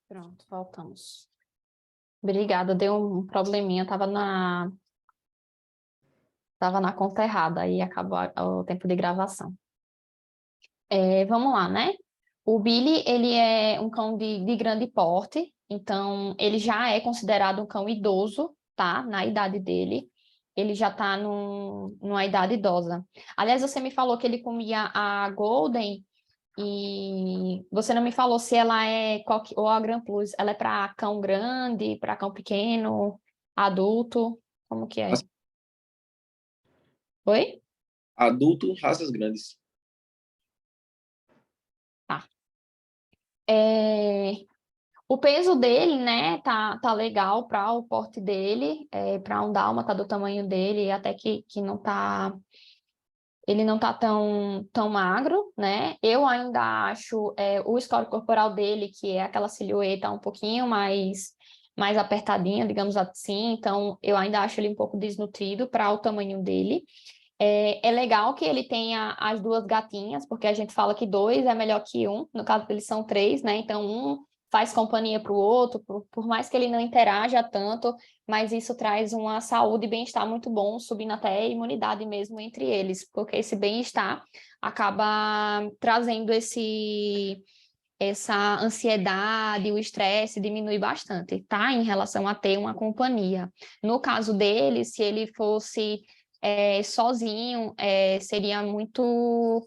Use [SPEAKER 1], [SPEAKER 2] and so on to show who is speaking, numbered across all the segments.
[SPEAKER 1] Pronto, voltamos. Obrigada, deu um probleminha, tava na conta errada, aí acabou o tempo de gravação. Vamos lá, né? O Billy, ele é um cão de grande porte, então ele já é considerado um cão idoso, tá? Na idade dele, ele já tá numa idade idosa. Aliás, você me falou que ele comia a Golden, e você não me falou se ela é ou a Gran Plus, ela é para cão grande, para cão pequeno, adulto, como que é? Oi?
[SPEAKER 2] Adulto, raças grandes.
[SPEAKER 1] Tá. O peso dele, né, tá legal para o porte dele, para um dálmata do tamanho dele, até que não tá, ele não tá tão magro, né? Eu ainda acho o score corporal dele, que é aquela silhueta um pouquinho mais apertadinha, digamos assim, então eu ainda acho ele um pouco desnutrido para o tamanho dele. É legal que ele tenha as duas gatinhas, porque a gente fala que dois é melhor que um, no caso deles são três, né? Então um faz companhia para o outro, por mais que ele não interaja tanto, mas isso traz uma saúde e bem-estar muito bom, subindo até a imunidade mesmo entre eles, porque esse bem-estar acaba trazendo essa ansiedade, o estresse diminui bastante, tá? Em relação a ter uma companhia. No caso dele, se ele fosse sozinho, seria muito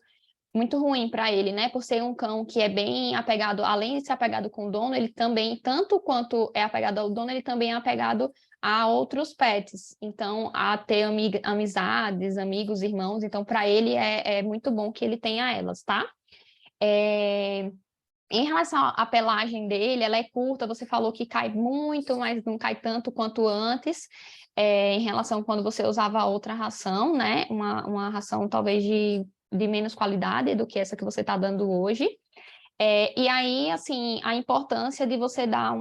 [SPEAKER 1] ruim para ele, né? Por ser um cão que é bem apegado, além de ser apegado com o dono, ele também, tanto quanto é apegado ao dono, ele também é apegado a outros pets. Então, a ter amizades, amigos, irmãos. Então, para ele é muito bom que ele tenha elas, tá? Em relação à pelagem dele, ela é curta, você falou que cai muito, mas não cai tanto quanto antes, em relação a quando você usava outra ração, né? Uma ração talvez de menos qualidade do que essa que você está dando hoje. E aí, assim, a importância de você dar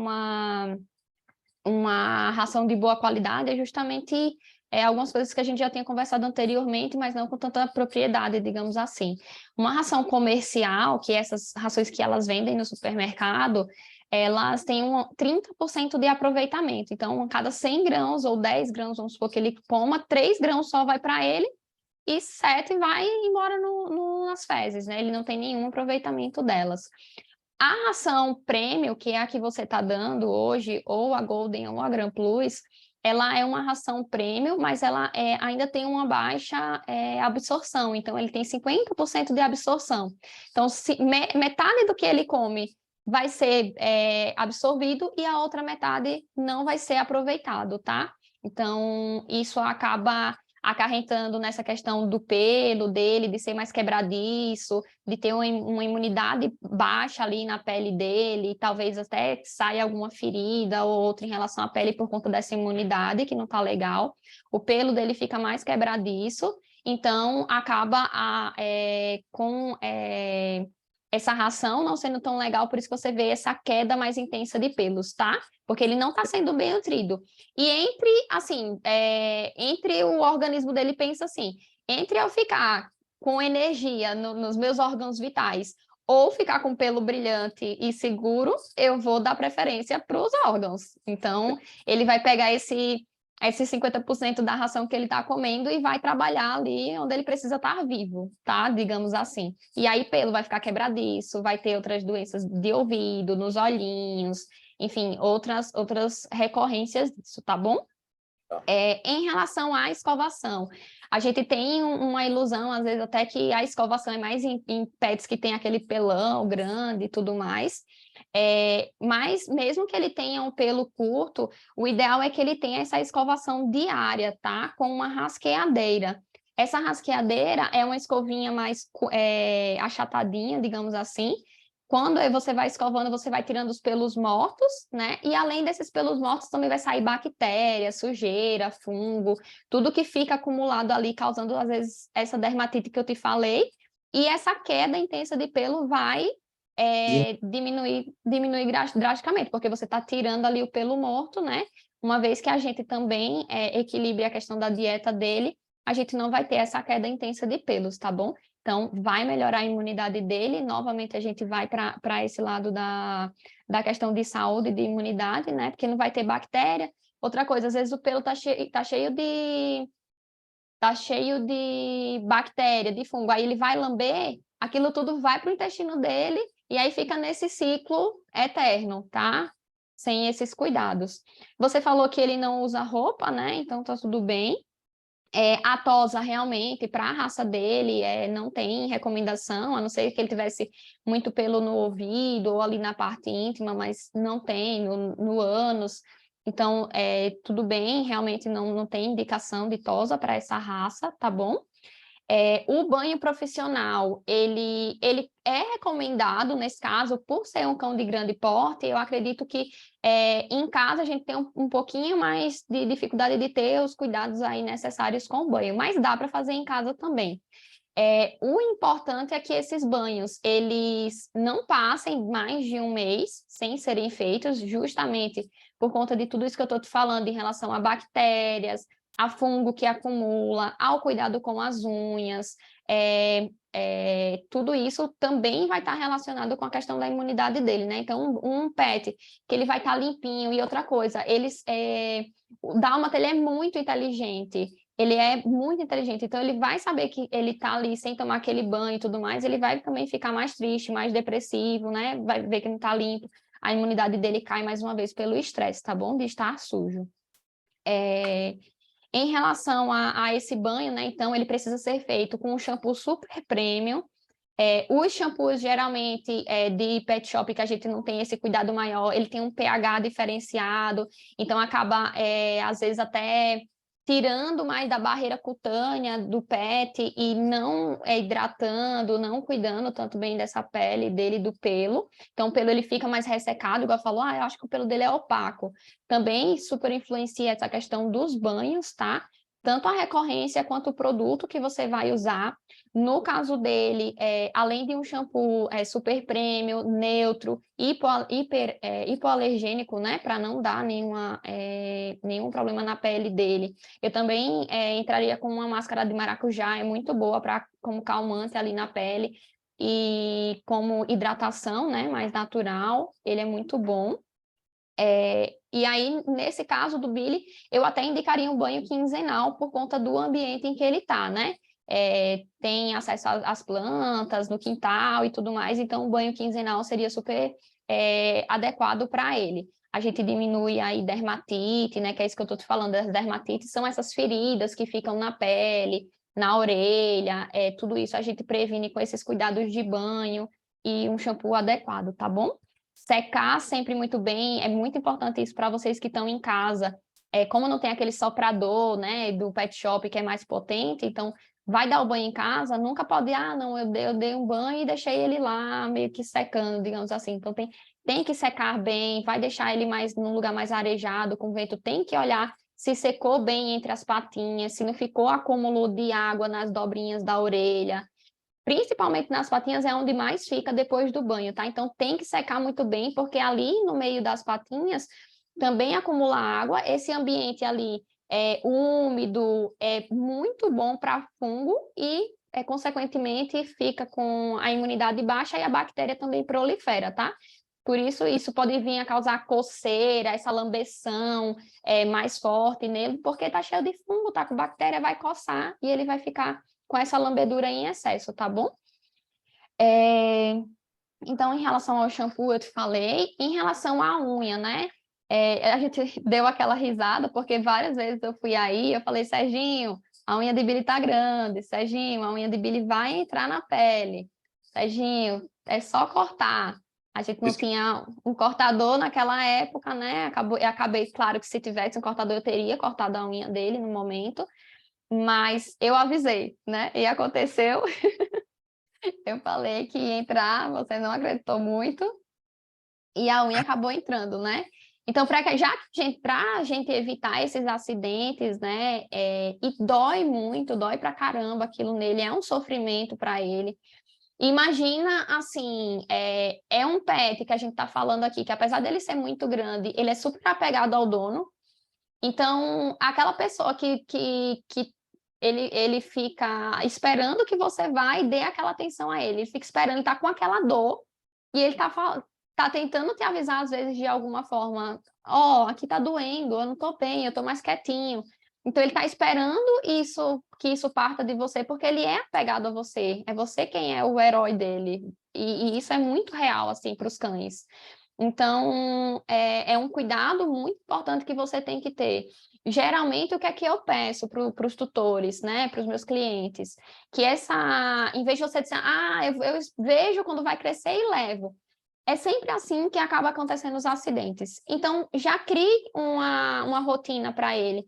[SPEAKER 1] uma ração de boa qualidade é justamente algumas coisas que a gente já tinha conversado anteriormente, mas não com tanta propriedade, digamos assim. Uma ração comercial, que essas rações que elas vendem no supermercado, elas têm 30% de aproveitamento. Então, a cada 100 grãos ou 10 grãos, vamos supor que ele coma, 3 grãos só vai para ele e 7 vai embora nas fezes, né? Ele não tem nenhum aproveitamento delas. A ração premium, que é a que você está dando hoje, ou a Golden ou a Gran Plus, ela é uma ração premium, mas ela ainda tem uma baixa absorção, então ele tem 50% de absorção. Então, metade do que ele come vai ser absorvido e a outra metade não vai ser aproveitado, tá? Então, isso acaba acarretando nessa questão do pelo dele, de ser mais quebradiço, de ter uma imunidade baixa ali na pele dele, talvez até saia alguma ferida ou outra em relação à pele por conta dessa imunidade, que não tá legal. O pelo dele fica mais quebradiço, então acaba com essa ração não sendo tão legal, por isso que você vê essa queda mais intensa de pelos, tá? Porque ele não está sendo bem nutrido. E entre o organismo dele pensa assim, entre eu ficar com energia nos meus órgãos vitais ou ficar com pelo brilhante e seguro, eu vou dar preferência para os órgãos. Então, ele vai pegar esse 50% da ração que ele está comendo e vai trabalhar ali onde ele precisa estar vivo, tá? Digamos assim. E aí, pelo vai ficar quebradiço, vai ter outras doenças de ouvido, nos olhinhos, enfim, outras recorrências disso, tá bom? Em relação à escovação, a gente tem uma ilusão, às vezes, até que a escovação é mais em pets que tem aquele pelão grande e tudo mais. Mas mesmo que ele tenha um pelo curto, o ideal é que ele tenha essa escovação diária, tá? Com uma rasqueadeira. Essa rasqueadeira é uma escovinha mais achatadinha, digamos assim. Quando você vai escovando, você vai tirando os pelos mortos, né? E além desses pelos mortos, também vai sair bactéria, sujeira, fungo, tudo que fica acumulado ali, causando, às vezes, essa dermatite que eu te falei. E essa queda intensa de pelo vai diminuir drasticamente, porque você está tirando ali o pelo morto, né? Uma vez que a gente também equilibre a questão da dieta dele, a gente não vai ter essa queda intensa de pelos, tá bom? Então, vai melhorar a imunidade dele. Novamente, a gente vai para esse lado da questão de saúde, de imunidade, né? Porque não vai ter bactéria. Outra coisa, às vezes o pelo tá cheio de bactéria, de fungo. Aí ele vai lamber, aquilo tudo vai para o intestino dele e aí fica nesse ciclo eterno, tá? Sem esses cuidados. Você falou que ele não usa roupa, né? Então tá tudo bem. A tosa realmente, para a raça dele, não tem recomendação, a não ser que ele tivesse muito pelo no ouvido ou ali na parte íntima, mas não tem, no ânus. Então, tudo bem, realmente não tem indicação de tosa para essa raça, tá bom? O banho profissional, ele é recomendado, nesse caso, por ser um cão de grande porte, eu acredito que em casa a gente tem um pouquinho mais de dificuldade de ter os cuidados aí necessários com o banho, mas dá para fazer em casa também. O importante é que esses banhos, eles não passem mais de um mês sem serem feitos, justamente por conta de tudo isso que eu estou te falando em relação a bactérias, a fungo que acumula, ao cuidado com as unhas, tudo isso também vai estar relacionado com a questão da imunidade dele, né? Então, um pet que ele vai estar limpinho, e outra coisa, o dálmata, ele é muito inteligente, então ele vai saber que ele está ali sem tomar aquele banho e tudo mais, ele vai também ficar mais triste, mais depressivo, né? Vai ver que não está limpo, a imunidade dele cai mais uma vez pelo estresse, tá bom? De estar sujo. Em relação a esse banho, né? Então, ele precisa ser feito com um shampoo super premium. Os shampoos, geralmente, de pet shop, que a gente não tem esse cuidado maior, ele tem um pH diferenciado, então acaba, às vezes, até tirando mais da barreira cutânea do pet e não hidratando, não cuidando tanto bem dessa pele dele, do pelo. Então, o pelo ele fica mais ressecado, igual falou, eu acho que o pelo dele é opaco. Também super influencia essa questão dos banhos, tá? Tanto a recorrência quanto o produto que você vai usar. No caso dele, além de um shampoo super premium, neutro, hipoalergênico, né, para não dar nenhum problema na pele dele, eu também entraria com uma máscara de maracujá, é muito boa como calmante ali na pele, e como hidratação, né, mais natural, ele é muito bom. E aí, nesse caso do Billy, eu até indicaria um banho quinzenal por conta do ambiente em que ele está, né? Tem acesso às plantas no quintal e tudo mais, então o banho quinzenal seria super adequado para ele. A gente diminui aí dermatite, né? Que é isso que eu estou te falando, as dermatites são essas feridas que ficam na pele, na orelha, tudo isso a gente previne com esses cuidados de banho e um shampoo adequado, tá bom? Secar sempre muito bem, é muito importante isso para vocês que estão em casa. Como não tem aquele soprador, né, do pet shop que é mais potente, então vai dar o banho em casa, nunca pode, não, eu dei um banho e deixei ele lá meio que secando, digamos assim. Então tem que secar bem, vai deixar ele mais num lugar mais arejado, com vento, tem que olhar se secou bem entre as patinhas, se não ficou acúmulo de água nas dobrinhas da orelha. Principalmente nas patinhas é onde mais fica depois do banho, tá? Então tem que secar muito bem, porque ali no meio das patinhas também acumula água. Esse ambiente ali úmido, é muito bom para fungo e, consequentemente, fica com a imunidade baixa e a bactéria também prolifera, tá? Por isso pode vir a causar coceira, essa lambeção mais forte nele, porque tá cheio de fungo, tá com bactéria, vai coçar e ele vai ficar com essa lambedura em excesso, tá bom? Então, em relação ao shampoo, eu te falei. Em relação à unha, né? A gente deu aquela risada, porque várias vezes eu fui aí, eu falei, Serginho, a unha de Billy tá grande. Serginho, a unha de Billy vai entrar na pele. Serginho, é só cortar. A gente não tinha um cortador naquela época, né? Eu acabei, claro que se tivesse um cortador, eu teria cortado a unha dele no momento, mas eu avisei, né? E aconteceu. Eu falei que ia entrar, você não acreditou muito, e a unha acabou entrando, né? Então, para a gente evitar esses acidentes, né? E dói muito, dói pra caramba aquilo nele, é um sofrimento para ele. Imagina, assim, é um pet que a gente está falando aqui, que apesar dele ser muito grande, ele é super apegado ao dono. Então, aquela pessoa que ele fica esperando que você vá e dê aquela atenção a ele. Ele fica esperando, ele tá com aquela dor, e ele tá tentando te avisar, às vezes, de alguma forma, aqui tá doendo, eu não tô bem, eu tô mais quietinho. Então, ele tá esperando que isso parta de você, porque ele é apegado a você. É você quem é o herói dele. E isso é muito real, assim, para os cães. Então, é um cuidado muito importante que você tem que ter. Geralmente, o que é que eu peço para os tutores, né, para os meus clientes? Que em vez de você dizer, eu vejo quando vai crescer e levo. É sempre assim que acaba acontecendo os acidentes. Então, já crie uma rotina para ele.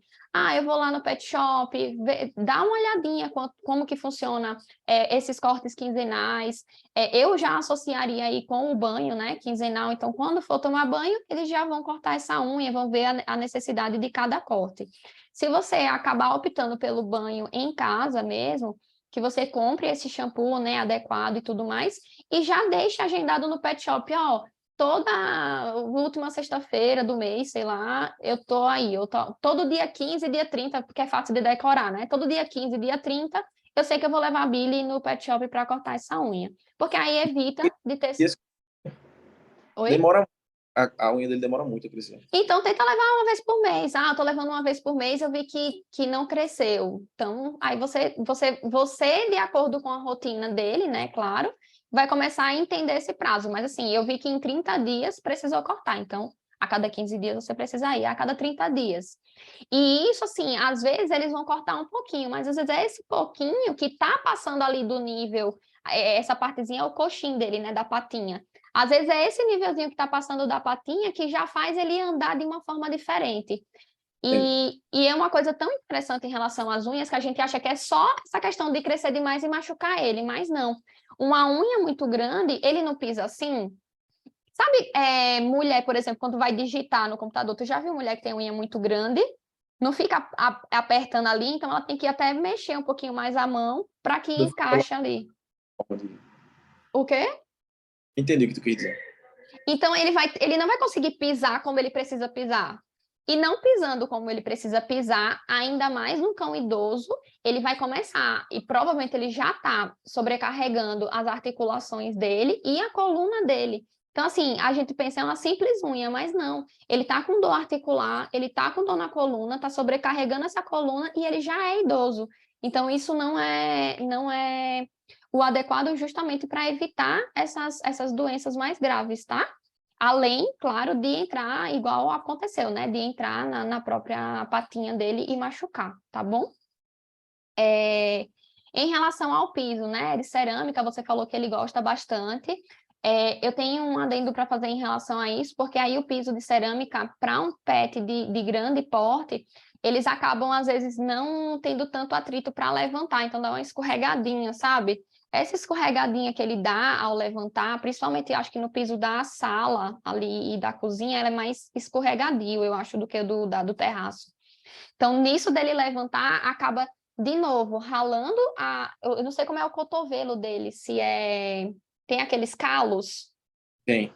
[SPEAKER 1] Eu vou lá no pet shop, dá uma olhadinha como que funciona esses cortes quinzenais. Eu já associaria aí com o banho, né, quinzenal. Então, quando for tomar banho, eles já vão cortar essa unha, vão ver a necessidade de cada corte. Se você acabar optando pelo banho em casa mesmo, que você compre esse shampoo, né, adequado e tudo mais, e já deixe agendado no pet shop, toda última sexta-feira do mês, sei lá, eu tô aí, todo dia 15, dia 30, porque é fácil de decorar, né? Todo dia 15, dia 30, eu sei que eu vou levar a Billy no pet shop para cortar essa unha, porque aí evita de ter... Oi?
[SPEAKER 2] Demora, a unha dele demora muito a crescer.
[SPEAKER 1] Então, tenta levar uma vez por mês. Eu tô levando uma vez por mês, eu vi que não cresceu. Então, aí você, de acordo com a rotina dele, né, claro, vai começar a entender esse prazo. Mas, assim, eu vi que em 30 dias precisou cortar. Então, a cada 15 dias você precisa ir, a cada 30 dias. E isso, assim, às vezes eles vão cortar um pouquinho, mas às vezes é esse pouquinho que tá passando ali do nível, essa partezinha é o coxim dele, né, da patinha. Às vezes é esse nívelzinho que está passando da patinha que já faz ele andar de uma forma diferente. E é uma coisa tão interessante em relação às unhas que a gente acha que é só essa questão de crescer demais e machucar ele, mas não. Uma unha muito grande, ele não pisa assim. Sabe, mulher, por exemplo, quando vai digitar no computador, tu já viu mulher que tem unha muito grande? Não fica apertando ali, então ela tem que até mexer um pouquinho mais a mão para que encaixe ali. O quê?
[SPEAKER 2] Entendi o que tu quis dizer.
[SPEAKER 1] Então, ele não vai conseguir pisar como ele precisa pisar. E não pisando como ele precisa pisar, ainda mais no cão idoso, ele vai começar, e provavelmente ele já está sobrecarregando as articulações dele e a coluna dele. Então, assim, a gente pensa em uma simples unha, mas não. Ele está com dor articular, ele está com dor na coluna, está sobrecarregando essa coluna e ele já é idoso. Então, isso não é o adequado justamente para evitar essas doenças mais graves, tá? Além, claro, de entrar, igual aconteceu, né? De entrar na própria patinha dele e machucar, tá bom? Em relação ao piso, né? De cerâmica, você falou que ele gosta bastante. Eu tenho um adendo para fazer em relação a isso, porque aí o piso de cerâmica, para um pet de grande porte, eles acabam, às vezes, não tendo tanto atrito para levantar, então dá uma escorregadinha, sabe? Essa escorregadinha que ele dá ao levantar, principalmente acho que no piso da sala ali e da cozinha, ela é mais escorregadio, eu acho, do que do terraço. Então, nisso dele levantar, acaba, de novo, ralando eu não sei como é o cotovelo dele, se tem aqueles calos.
[SPEAKER 2] Tem.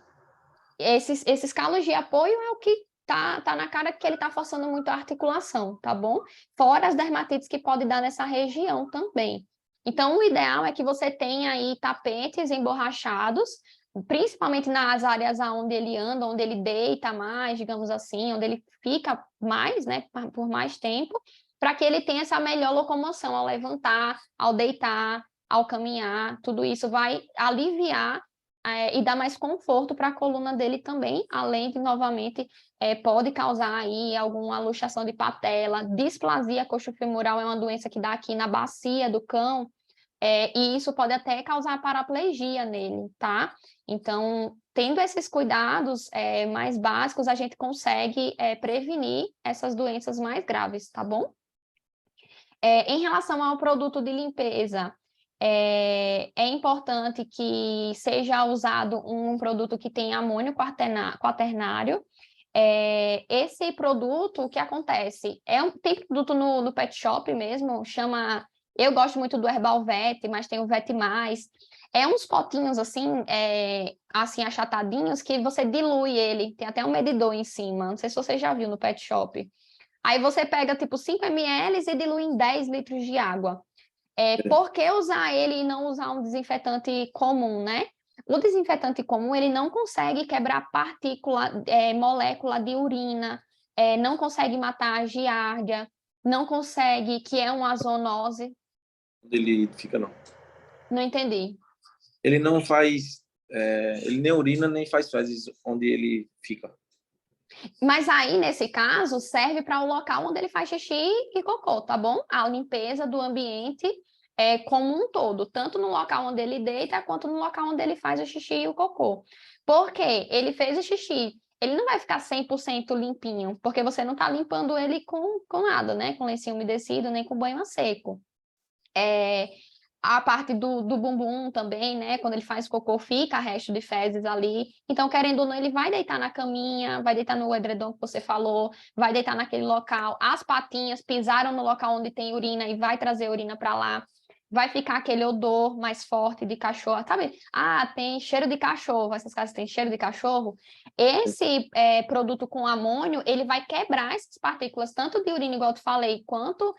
[SPEAKER 1] Esses calos de apoio é o que tá na cara que ele tá forçando muito a articulação, tá bom? Fora as dermatites que pode dar nessa região também. Então, o ideal é que você tenha aí tapetes emborrachados, principalmente nas áreas onde ele anda, onde ele deita mais, digamos assim, onde ele fica mais, né, por mais tempo, para que ele tenha essa melhor locomoção ao levantar, ao deitar, ao caminhar. Tudo isso vai aliviar e dar mais conforto para a coluna dele também, além de, novamente, pode causar aí alguma luxação de patela, displasia coxofemoral é uma doença que dá aqui na bacia do cão, e isso pode até causar paraplegia nele, tá? Então, tendo esses cuidados mais básicos, a gente consegue prevenir essas doenças mais graves, tá bom? Em relação ao produto de limpeza, é importante que seja usado um produto que tenha amônio quaternário. Esse produto, o que acontece? Tem produto no pet shop mesmo, chama... Eu gosto muito do Herbal Vet, mas tem o Vet Mais. É uns potinhos assim, assim achatadinhos, que você dilui ele. Tem até um medidor em cima. Não sei se você já viu no pet shop. Aí você pega, tipo, 5 ml e dilui em 10 litros de água.
[SPEAKER 2] É.
[SPEAKER 1] Por que usar ele e não usar um desinfetante comum, né? O desinfetante comum, ele não consegue quebrar partícula, molécula de urina, não consegue matar a giardia, não consegue, que é uma zoonose.
[SPEAKER 2] Onde ele fica, não.
[SPEAKER 1] Não entendi.
[SPEAKER 2] Ele não faz, ele nem urina, nem faz fezes onde ele fica.
[SPEAKER 1] Mas aí, nesse caso, serve para o local onde ele faz xixi e cocô, tá bom? A limpeza do ambiente como um todo, tanto no local onde ele deita, quanto no local onde ele faz o xixi e o cocô. Porque ele fez o xixi, ele não vai ficar 100% limpinho, porque você não está limpando ele com nada, né? Com lencinho umedecido, nem com banho a seco. A parte do bumbum também, né? Quando ele faz cocô, fica resto de fezes ali. Então, querendo ou não, ele vai deitar na caminha, vai deitar no edredom que você falou, vai deitar naquele local. As patinhas pisaram no local onde tem urina e vai trazer urina para lá. Vai ficar aquele odor mais forte de cachorro. Sabe? Ah, tem cheiro de cachorro. Essas casas têm cheiro de cachorro. Esse produto com amônio, ele vai quebrar essas partículas, tanto de urina, igual eu te falei, quanto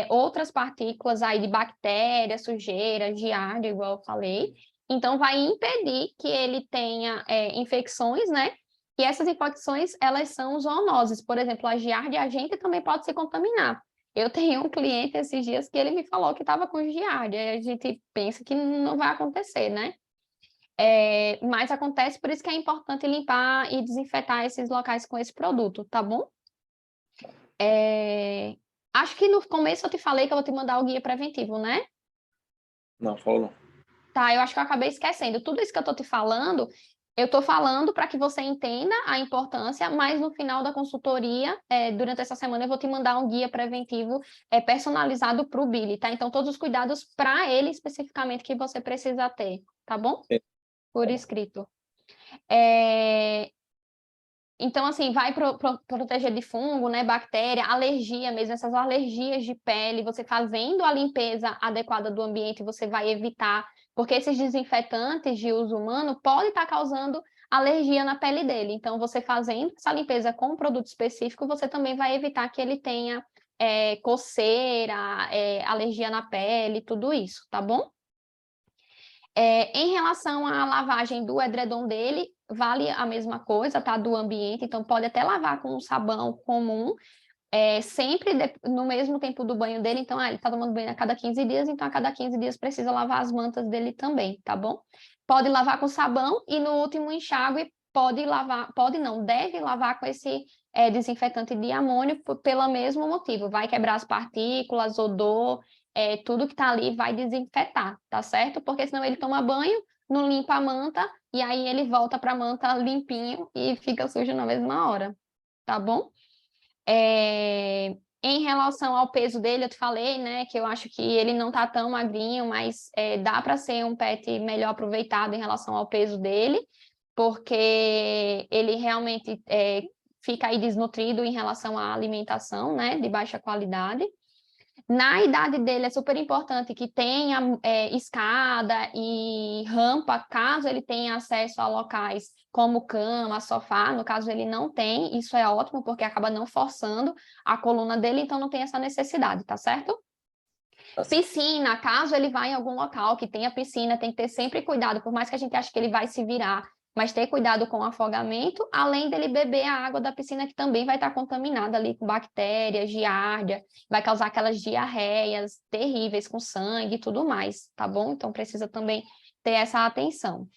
[SPEAKER 1] outras partículas aí de bactéria, sujeira, giardia, igual eu falei. Então, vai impedir que ele tenha infecções, né? E essas infecções, elas são zoonoses. Por exemplo, a giardia, a gente também pode se contaminar. Eu tenho um cliente esses dias que ele me falou que estava com giardia, e a gente pensa que não vai acontecer, né? Mas acontece, por isso que é importante limpar e desinfetar esses locais com esse produto, tá bom? Acho que no começo eu te falei que eu vou te mandar o guia preventivo, né?
[SPEAKER 2] Não, falou não.
[SPEAKER 1] Tá, eu acho que eu acabei esquecendo. Tudo isso que eu tô te falando, eu tô falando para que você entenda a importância, mas no final da consultoria, durante essa semana, eu vou te mandar um guia preventivo personalizado para o Billy, tá? Então, todos os cuidados para ele especificamente que você precisa ter, tá bom?
[SPEAKER 2] É.
[SPEAKER 1] Por escrito. Então, assim, vai proteger de fungo, né, bactéria, alergia mesmo, essas alergias de pele, você fazendo a limpeza adequada do ambiente, você vai evitar, porque esses desinfetantes de uso humano podem estar causando alergia na pele dele. Então, você fazendo essa limpeza com um produto específico, você também vai evitar que ele tenha coceira, alergia na pele, tudo isso, tá bom? Em relação à lavagem do edredom dele, vale a mesma coisa, tá? Do ambiente, então pode até lavar com um sabão comum, sempre no mesmo tempo do banho dele, então ele tá tomando banho a cada 15 dias, então a cada 15 dias precisa lavar as mantas dele também, tá bom? Pode lavar com sabão e no último enxágue pode não, deve lavar com esse desinfetante de amônio pelo mesmo motivo, vai quebrar as partículas, odor, tudo que tá ali vai desinfetar, tá certo? Porque senão ele toma banho, não limpa a manta, e aí ele volta para a manta limpinho e fica sujo na mesma hora, tá bom? Em relação ao peso dele, eu te falei, né, que eu acho que ele não tá tão magrinho, mas dá para ser um pet melhor aproveitado em relação ao peso dele, porque ele realmente fica aí desnutrido em relação à alimentação, né, de baixa qualidade. Na idade dele é super importante que tenha escada e rampa, caso ele tenha acesso a locais como cama, sofá, no caso ele não tem, isso é ótimo porque acaba não forçando a coluna dele, então não tem essa necessidade, tá certo? Piscina, caso ele vá em algum local que tenha piscina, tem que ter sempre cuidado, por mais que a gente ache que ele vai se virar, mas ter cuidado com o afogamento, além dele beber a água da piscina que também vai estar contaminada ali com bactérias, giardia, vai causar aquelas diarreias terríveis com sangue e tudo mais, tá bom? Então precisa também ter essa atenção.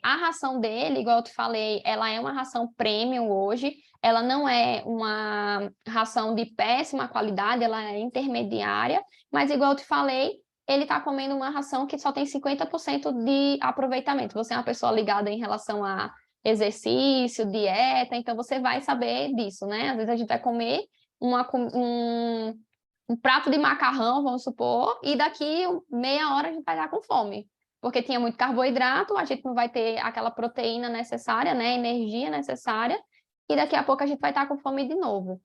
[SPEAKER 1] A ração dele, igual eu te falei, ela é uma ração premium hoje, ela não é uma ração de péssima qualidade, ela é intermediária, mas igual eu te falei, ele está comendo uma ração que só tem 50% de aproveitamento. Você é uma pessoa ligada em relação a exercício, dieta, então você vai saber disso, né? Às vezes a gente vai comer um prato de macarrão, vamos supor, e daqui meia hora a gente vai estar com fome porque tinha muito carboidrato, a gente não vai ter aquela proteína necessária, né, energia necessária, e daqui a pouco a gente vai estar com fome de novo.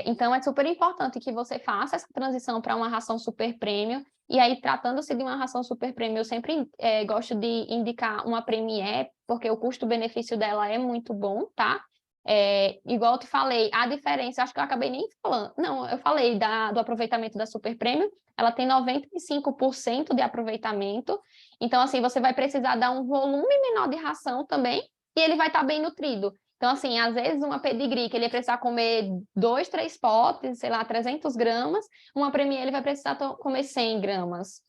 [SPEAKER 1] Então, é super importante que você faça essa transição para uma ração super premium, e aí, tratando-se de uma ração super premium, eu sempre gosto de indicar uma Premier, porque o custo-benefício dela é muito bom, tá? Igual eu te falei, a diferença, acho que eu acabei nem falando, não, eu falei do aproveitamento da Super Premium, ela tem 95% de aproveitamento, então assim, você vai precisar dar um volume menor de ração também, e ele vai estar bem nutrido. Então assim, às vezes uma pedigree que ele ia precisar comer 2, 3 potes, sei lá, 300 gramas, uma Premier ele vai precisar comer 100 gramas.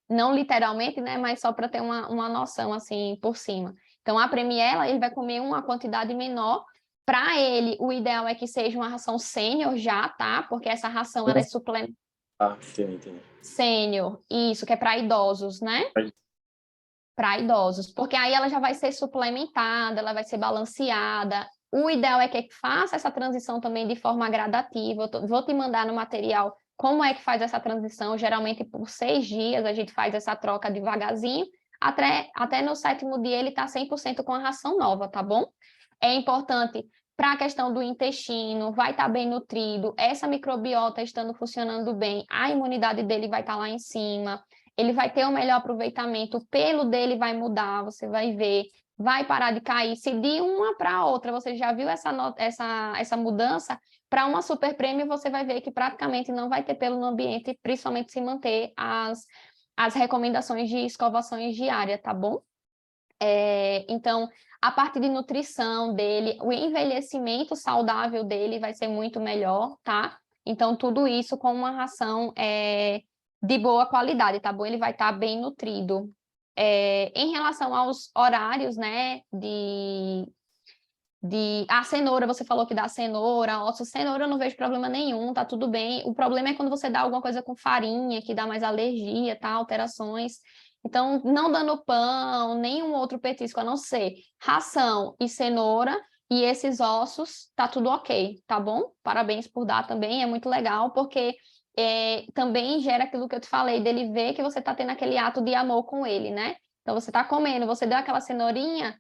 [SPEAKER 1] Não literalmente, né, mas só para ter uma noção assim por cima. Então, a Premier, ele vai comer uma quantidade menor. Para ele, o ideal é que seja uma ração sênior já, tá? Porque essa ração, ela é suplementar.
[SPEAKER 2] Ah, entendi.
[SPEAKER 1] Sênior, isso, que é para idosos, né? Para idosos. Porque aí ela já vai ser suplementada, ela vai ser balanceada. O ideal é que faça essa transição também de forma gradativa. Vou te mandar no material como é que faz essa transição. Geralmente, por 6 dias, a gente faz essa troca devagarzinho. Até no 7º dia ele está 100% com a ração nova, tá bom? É importante para a questão do intestino, vai estar bem nutrido, essa microbiota estando funcionando bem, a imunidade dele vai estar lá em cima, ele vai ter um melhor aproveitamento, o pelo dele vai mudar, você vai ver, vai parar de cair. Se de uma para outra você já viu essa mudança, para uma Super Premium você vai ver que praticamente não vai ter pelo no ambiente, principalmente se manter as recomendações de escovações diárias, tá bom? Então, a parte de nutrição dele, o envelhecimento saudável dele vai ser muito melhor, tá? Então, tudo isso com uma ração de boa qualidade, tá bom? Ele vai estar bem nutrido. Em relação aos horários, né, a cenoura, você falou que dá cenoura, cenoura eu não vejo problema nenhum, tá tudo bem. O problema é quando você dá alguma coisa com farinha, que dá mais alergia, tá? Alterações. Então, não dando pão, nenhum outro petisco, a não ser ração e cenoura, e esses ossos, tá tudo ok, tá bom? Parabéns por dar também, é muito legal, porque também gera aquilo que eu te falei, dele ver que você tá tendo aquele ato de amor com ele, né? Então, você tá comendo, você deu aquela cenourinha,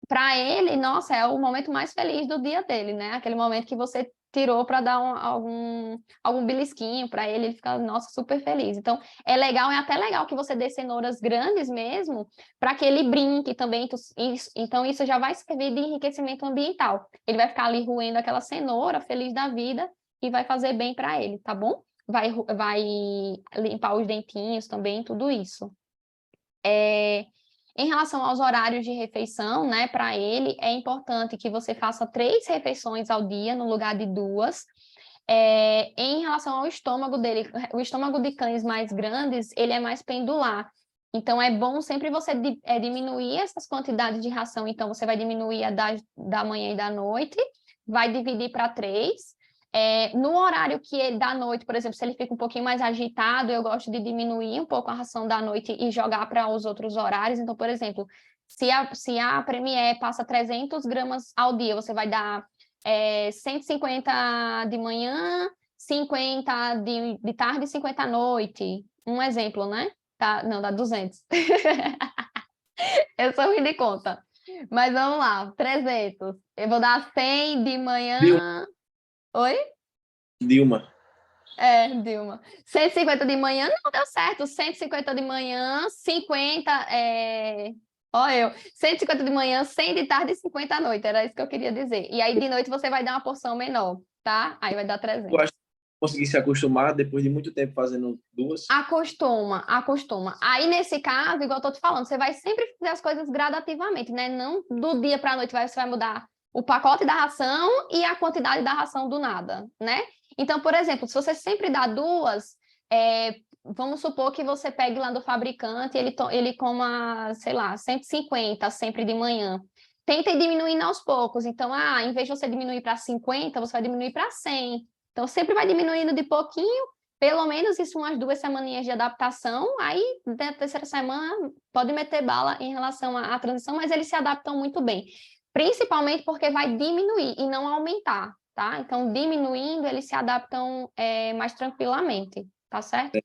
[SPEAKER 1] para ele, nossa, é o momento mais feliz do dia dele, né? Aquele momento que você tirou para dar algum belisquinho para ele, ele fica, nossa, super feliz. Então, é até legal que você dê cenouras grandes mesmo, para que ele brinque também. Então, isso já vai servir de enriquecimento ambiental. Ele vai ficar ali roendo aquela cenoura, feliz da vida, e vai fazer bem para ele, tá bom? Vai limpar os dentinhos também, tudo isso. Em relação aos horários de refeição, né, para ele, é importante que você faça 3 refeições ao dia, no lugar de 2. Em relação ao estômago dele, o estômago de cães mais grandes, ele é mais pendular. Então, é bom sempre você diminuir essas quantidades de ração. Então, você vai diminuir a da manhã e da noite, vai dividir para 3. No horário da noite, por exemplo, se ele fica um pouquinho mais agitado, eu gosto de diminuir um pouco a ração da noite e jogar para os outros horários. Então, por exemplo, se a Premier passa 300 gramas ao dia, você vai dar 150 de manhã, 50 de tarde e 50 à noite. Um exemplo, né? Tá, não, dá 200. Eu sou ruim de conta. Mas vamos lá, 300. Eu vou dar 100 de manhã... Oi?
[SPEAKER 2] Dilma.
[SPEAKER 1] Dilma. 150 de manhã, não deu certo. 150 de manhã, 50... Ó eu. 150 de manhã, 100 de tarde e 50 à noite. Era isso que eu queria dizer. E aí, de noite, você vai dar uma porção menor, tá? Aí vai dar 300.
[SPEAKER 2] Eu acho que consegui se acostumar depois de muito tempo fazendo 2.
[SPEAKER 1] Acostuma. Aí, nesse caso, igual eu tô te falando, você vai sempre fazer as coisas gradativamente, né? Não do dia para a noite você vai mudar o pacote da ração e a quantidade da ração do nada, né? Então, por exemplo, se você sempre dá 2, vamos supor que você pegue lá do fabricante e ele coma, sei lá, 150 sempre de manhã. Tenta ir diminuindo aos poucos. Então, em vez de você diminuir para 50, você vai diminuir para 100. Então, sempre vai diminuindo de pouquinho, pelo menos isso umas 2 semaninhas de adaptação, aí na 3ª semana pode meter bala em relação à transição, mas eles se adaptam muito bem, principalmente porque vai diminuir e não aumentar, tá? Então, diminuindo, eles se adaptam mais tranquilamente, tá certo?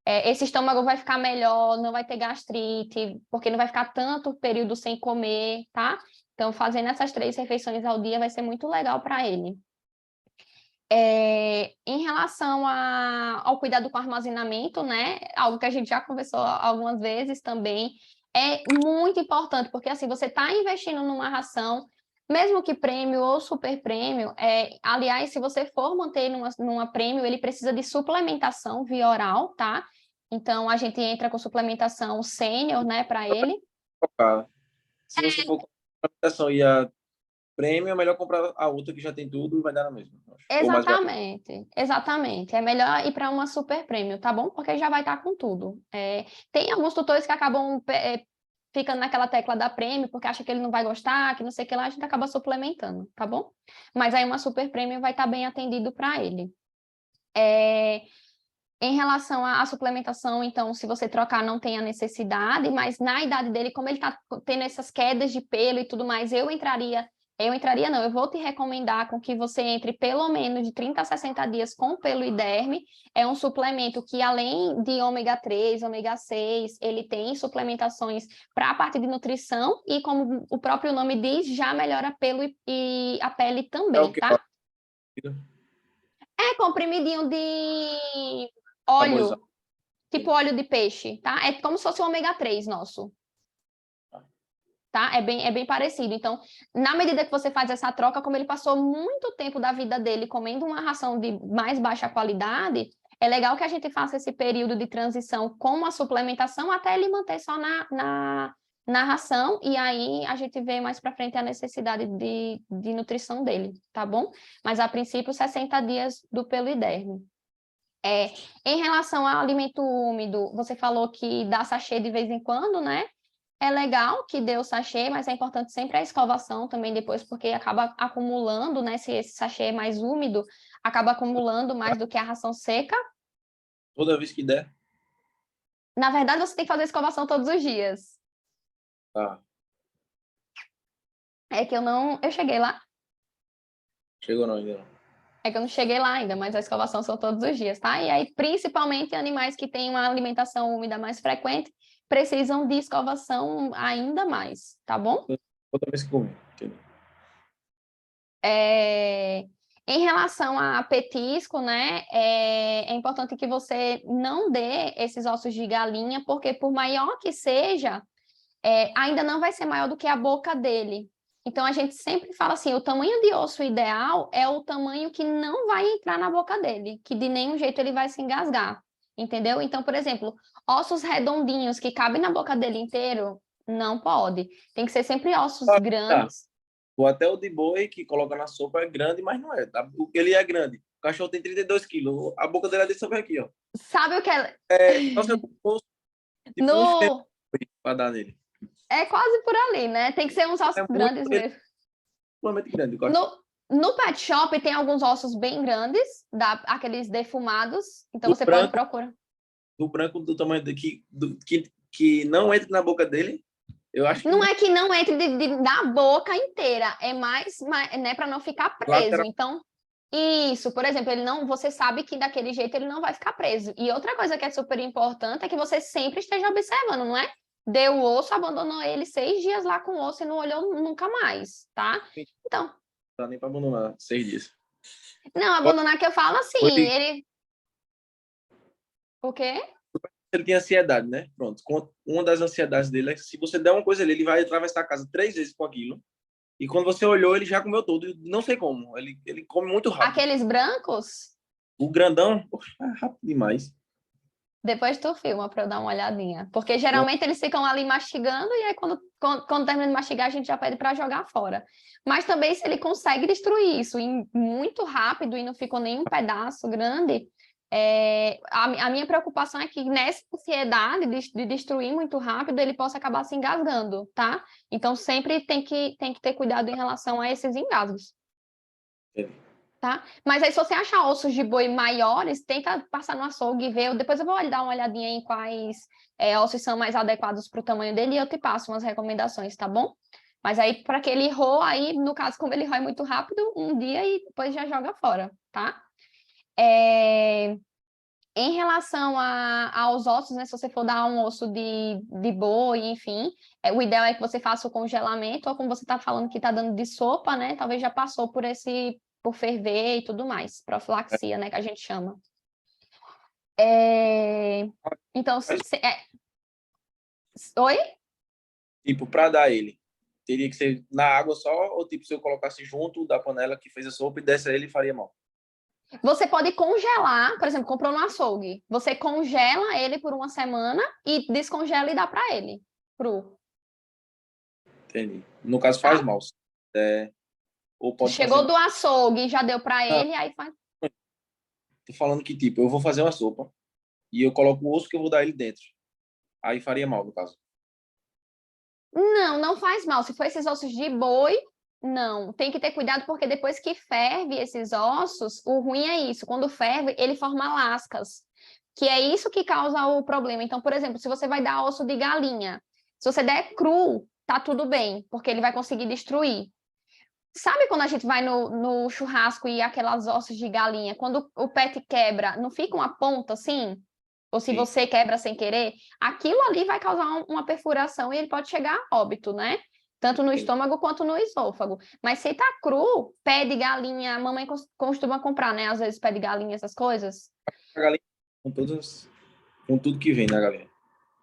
[SPEAKER 1] Esse estômago vai ficar melhor, não vai ter gastrite, porque não vai ficar tanto período sem comer, tá? Então, fazendo essas 3 refeições ao dia vai ser muito legal para ele. Em relação ao cuidado com armazenamento, né? Algo que a gente já conversou algumas vezes também, é muito importante, porque assim, você está investindo numa ração, Mesmo que prêmio ou super prêmio, aliás, se você for manter numa prêmio, ele precisa de suplementação via oral, tá? Então, a gente entra com suplementação sênior, né, para ele.
[SPEAKER 2] Se você for com a suplementação e a prêmio, é melhor comprar a outra que já tem tudo e vai dar na mesma. Ou mais barato.
[SPEAKER 1] Exatamente. É melhor ir para uma super prêmio, tá bom? Porque já vai estar com tudo. Tem alguns tutores que acabam ficando naquela tecla da prêmio, porque acha que ele não vai gostar, que não sei o que lá, a gente acaba suplementando, tá bom? Mas aí uma super prêmio vai estar bem atendido para ele. Em relação à suplementação, então, se você trocar, não tem a necessidade, mas na idade dele, como ele está tendo essas quedas de pelo e tudo mais, eu vou te recomendar com que você entre pelo menos de 30 a 60 dias com pelo e derme. É um suplemento que, além de ômega 3, ômega 6, ele tem suplementações para a parte de nutrição e, como o próprio nome diz, já melhora pelo e a pele também, tá? É comprimidinho de óleo, tipo óleo de peixe, tá? É como se fosse o ômega 3 nosso. Tá? É bem parecido. Então, na medida que você faz essa troca, como ele passou muito tempo da vida dele comendo uma ração de mais baixa qualidade, é legal que a gente faça esse período de transição com uma suplementação até ele manter só na ração, e aí a gente vê mais para frente a necessidade de nutrição dele, tá bom? Mas, a princípio, 60 dias do pelo e derme. Em relação ao alimento úmido, você falou que dá sachê de vez em quando, né? É legal que dê o sachê, mas é importante sempre a escovação também depois, porque acaba acumulando, né? Se esse sachê é mais úmido, acaba acumulando mais do que a ração seca.
[SPEAKER 2] Toda vez que der?
[SPEAKER 1] Na verdade, você tem que fazer a escovação todos os dias.
[SPEAKER 2] Tá.
[SPEAKER 1] É que eu cheguei lá.
[SPEAKER 2] Chegou não, ainda não.
[SPEAKER 1] É que eu não cheguei lá ainda, mas a escovação são todos os dias, tá? E aí, principalmente animais que têm uma alimentação úmida mais frequente, precisam de escovação ainda mais, tá bom?
[SPEAKER 2] Toda vez que comer.
[SPEAKER 1] Em relação a petisco, né, é importante que você não dê esses ossos de galinha, porque por maior que seja, ainda não vai ser maior do que a boca dele. Então, a gente sempre fala assim, o tamanho de osso ideal é o tamanho que não vai entrar na boca dele, que de nenhum jeito ele vai se engasgar, entendeu? Então, por exemplo, ossos redondinhos que cabem na boca dele inteiro, não pode. Tem que ser sempre ossos grandes.
[SPEAKER 2] Ou até o de boi que coloca na sopa é grande, mas não é. Ele é grande. O cachorro tem 32 quilos. A boca dele é desse tamanho aqui, ó.
[SPEAKER 1] Sabe o que é?
[SPEAKER 2] Nossa, tipo
[SPEAKER 1] No...
[SPEAKER 2] para dar nele.
[SPEAKER 1] É quase por ali, né? Tem que ser uns ossos grandes mesmo.
[SPEAKER 2] Grande,
[SPEAKER 1] no pet shop tem alguns ossos bem grandes, aqueles defumados, então você pode procurar.
[SPEAKER 2] Do branco do tamanho que não entra na boca dele, eu acho que...
[SPEAKER 1] Não é que não entre da boca inteira, é mais né, para não ficar preso. Lateral. Então, isso, por exemplo, você sabe que daquele jeito ele não vai ficar preso. E outra coisa que é super importante é que você sempre esteja observando, não é? Deu o osso, abandonou ele 6 dias lá com o osso e não olhou nunca mais, tá? Então... Não
[SPEAKER 2] dá nem para abandonar 6 dias.
[SPEAKER 1] Não, abandonar que eu falo assim, ele... O quê?
[SPEAKER 2] Ele tem ansiedade, né? Pronto. Uma das ansiedades dele é que se você der uma coisa ali, ele vai atravessar a casa 3 vezes com aquilo. E quando você olhou, ele já comeu tudo. Não sei como. Ele come muito rápido.
[SPEAKER 1] Aqueles brancos?
[SPEAKER 2] O grandão, poxa, é rápido demais.
[SPEAKER 1] Depois tu filma para eu dar uma olhadinha. Porque geralmente eles ficam ali mastigando e aí quando termina de mastigar a gente já pede para jogar fora. Mas também se ele consegue destruir isso muito rápido e não ficou nenhum pedaço grande, a minha preocupação é que nessa ansiedade de destruir muito rápido ele possa acabar se engasgando, tá? Então sempre tem que ter cuidado em relação a esses engasgos. Tá? Mas aí, se você achar ossos de boi maiores, tenta passar no açougue e ver. Depois eu vou dar uma olhadinha em quais ossos são mais adequados para o tamanho dele e eu te passo umas recomendações, tá bom? Mas aí, para que ele roa, aí, no caso, como ele rói muito rápido, um dia e depois já joga fora, tá? Em relação aos ossos, né? Se você for dar um osso de boi, enfim, o ideal é que você faça o congelamento, ou como você está falando que está dando de sopa, né? Talvez já passou por ferver e tudo mais, profilaxia, né, que a gente chama. Então, Oi?
[SPEAKER 2] Tipo, para dar ele. Teria que ser na água só, ou tipo, se eu colocasse junto da panela que fez a sopa e desse a ele, faria mal?
[SPEAKER 1] Você pode congelar, por exemplo, comprou no açougue. Você congela ele por uma semana e descongela e dá para ele, cru,
[SPEAKER 2] Entendi. No caso, faz
[SPEAKER 1] tá?
[SPEAKER 2] mal. É, ou pode fazer
[SPEAKER 1] Chegou
[SPEAKER 2] mal.
[SPEAKER 1] do açougue, já deu para
[SPEAKER 2] Não,
[SPEAKER 1] ele, aí faz.
[SPEAKER 2] tô falando que, tipo, eu vou fazer uma sopa e eu coloco o osso que eu vou dar ele dentro. Aí faria mal, no caso.
[SPEAKER 1] Não, não faz mal. Se for esses ossos de boi, não. Tem que ter cuidado porque depois que ferve esses ossos, o ruim é isso. Quando ferve, ele forma lascas, que é isso que causa o problema. Então, por exemplo, se você vai dar osso de galinha, se você der cru, tá tudo bem, porque ele vai conseguir destruir. Sabe quando a gente vai no churrasco e aquelas ossos de galinha, quando o pet quebra, não fica uma ponta assim? Ou se
[SPEAKER 2] Sim.
[SPEAKER 1] você quebra sem querer, aquilo ali vai causar uma perfuração e ele pode chegar a óbito, né? Tanto no
[SPEAKER 2] Entendi.
[SPEAKER 1] estômago quanto no esôfago. Mas se tá cru, pé de galinha, a mamãe costuma comprar, né? Às vezes pé de galinha, essas coisas.
[SPEAKER 2] A galinha com todas, com tudo que vem na galinha.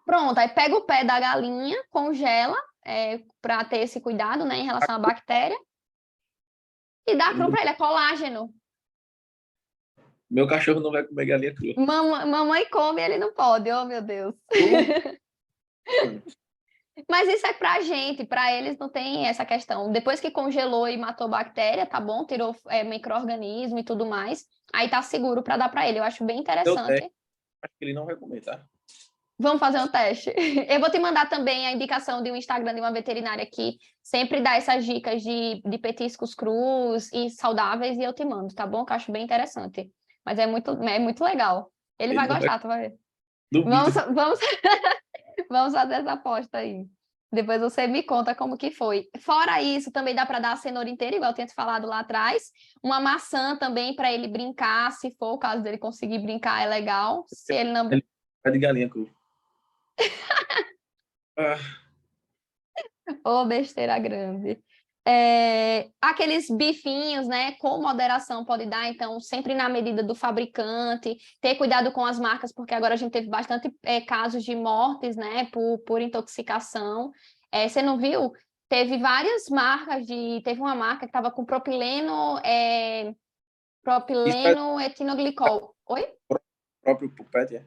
[SPEAKER 1] Pronto, aí pega o pé da galinha, congela, para ter esse cuidado, né, em relação à bactéria, e dá cru para ele, é colágeno.
[SPEAKER 2] Meu cachorro não vai comer galinha crua.
[SPEAKER 1] Mamãe come, ele não pode, oh meu Deus.
[SPEAKER 2] Cru,
[SPEAKER 1] Mas isso é pra gente, para eles não tem essa questão. Depois que congelou e matou bactéria, tá bom, tirou micro-organismo e tudo mais, aí tá seguro para dar para ele. Eu acho bem
[SPEAKER 2] deu teste,
[SPEAKER 1] interessante.
[SPEAKER 2] acho que ele não vai comer, tá?
[SPEAKER 1] Vamos fazer um teste. Eu vou te mandar também a indicação de um Instagram de uma veterinária que sempre dá essas dicas de petiscos crus e saudáveis e eu te mando, tá bom? Que eu acho bem interessante. Mas é muito legal. Ele
[SPEAKER 2] Ele
[SPEAKER 1] vai
[SPEAKER 2] não vai.
[SPEAKER 1] gostar, tu vai ver.
[SPEAKER 2] Duvido.
[SPEAKER 1] Vamos, vamos fazer essa aposta aí. Depois você me conta como que foi. Fora isso, também dá para dar a cenoura inteira, igual eu tinha te falado lá atrás. Uma maçã também para ele brincar, se for o caso dele conseguir brincar, é legal. Se ele não.
[SPEAKER 2] Ele vai de galinha crua. Ah,
[SPEAKER 1] Ô, besteira grande. Aqueles bifinhos, né? Com moderação pode dar, então, sempre na medida do fabricante, ter cuidado com as marcas, porque agora a gente teve bastante casos de mortes, né? Por intoxicação. Você não viu? Teve várias marcas de. Teve uma marca que estava com
[SPEAKER 2] isso é
[SPEAKER 1] propileno etilenglicol. Oi?
[SPEAKER 2] próprio pro pet, é?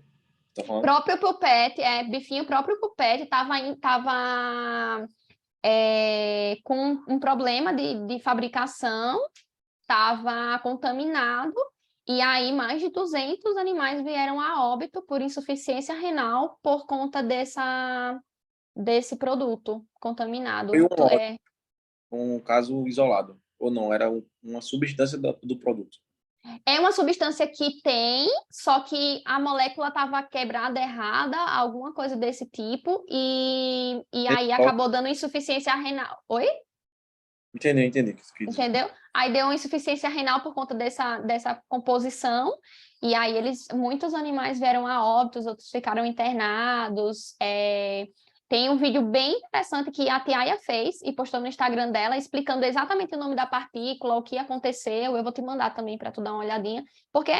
[SPEAKER 2] Tá falando?
[SPEAKER 1] Próprio pupete, bifinho próprio pupete, tava com um problema de fabricação, estava contaminado, e aí mais de 200 animais vieram a óbito por insuficiência renal por conta desse produto
[SPEAKER 2] Foi
[SPEAKER 1] contaminado.
[SPEAKER 2] um caso isolado. Ou não, era uma substância do produto.
[SPEAKER 1] É uma substância que tem, só que a molécula estava quebrada, errada, alguma coisa desse tipo, e aí acabou dando insuficiência renal. Oi?
[SPEAKER 2] Entendi o que você quis dizer.
[SPEAKER 1] Entendeu? Aí deu uma insuficiência renal por conta dessa composição, e aí muitos animais vieram a óbitos, outros ficaram internados. Tem um vídeo bem interessante que a Tiaia fez e postou no Instagram dela, explicando exatamente o nome da partícula, o que aconteceu. Eu vou te mandar também para tu dar uma olhadinha, porque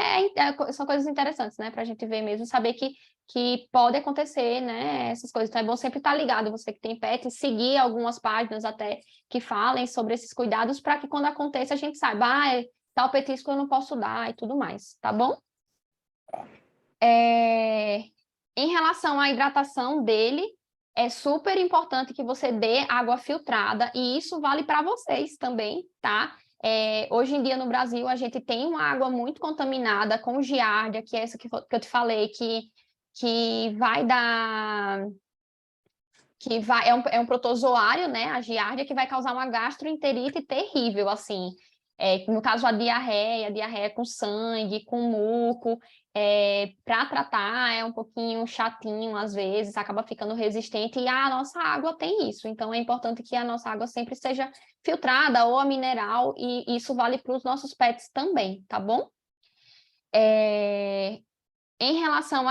[SPEAKER 1] são coisas interessantes, né? Para a gente ver mesmo, saber que pode acontecer, né? Essas coisas. Então é bom sempre estar ligado, você que tem pet, seguir algumas páginas até que falem sobre esses cuidados para que quando aconteça a gente saiba, tal petisco eu não posso dar e tudo mais, tá bom? Em relação à hidratação dele, é super importante que você dê água filtrada e isso vale para vocês também, tá? Hoje em dia no Brasil a gente tem uma água muito contaminada com giardia, que é essa que eu te falei, que vai dar é um protozoário, né, a giardia, que vai causar uma gastroenterite terrível, assim. No caso, a diarreia com sangue, com muco, para tratar é um pouquinho chatinho às vezes, acaba ficando resistente, e a nossa água tem isso, então é importante que a nossa água sempre seja filtrada ou a mineral, e isso vale para os nossos pets também, tá bom? Em relação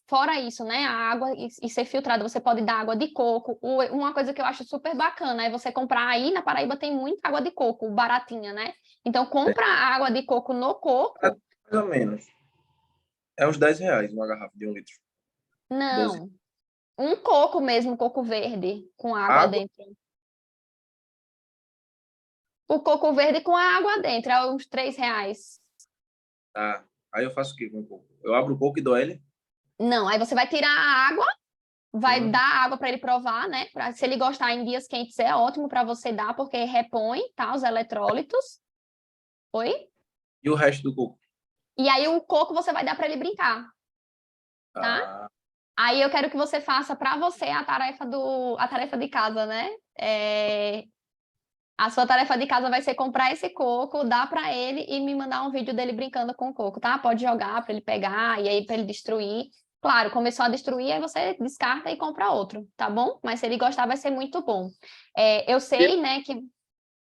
[SPEAKER 1] fora isso, né, a água e ser filtrada, você pode dar água de coco. Uma coisa que eu acho super bacana é você comprar aí, na Paraíba tem muita água de coco, baratinha, né? Então, compra água de coco no coco.
[SPEAKER 2] Mais ou menos. É uns R$ 10 uma garrafa de 1 litro. 12.
[SPEAKER 1] Não, um coco mesmo, coco verde, com água
[SPEAKER 2] Água,
[SPEAKER 1] dentro. o coco verde com a água dentro, é uns R$ 3.
[SPEAKER 2] Tá. Aí eu faço o quê com o coco? Eu abro o coco e dou ele?
[SPEAKER 1] Não, aí você vai tirar a água, vai
[SPEAKER 2] Hum.
[SPEAKER 1] dar água para ele provar, né? Se ele gostar em dias quentes, é ótimo para você dar, porque repõe, tá? Os eletrólitos. Oi?
[SPEAKER 2] E o resto do coco?
[SPEAKER 1] E aí o coco você vai dar para ele brincar, tá?
[SPEAKER 2] Ah,
[SPEAKER 1] Aí eu quero que você faça para você a tarefa de casa, né? A sua tarefa de casa vai ser comprar esse coco, dar para ele e me mandar um vídeo dele brincando com o coco, tá? Pode jogar para ele pegar e aí para ele destruir. Claro, começou a destruir, aí você descarta e compra outro, tá bom? Mas se ele gostar, vai ser muito bom. Eu
[SPEAKER 2] ele,
[SPEAKER 1] sei, né, que...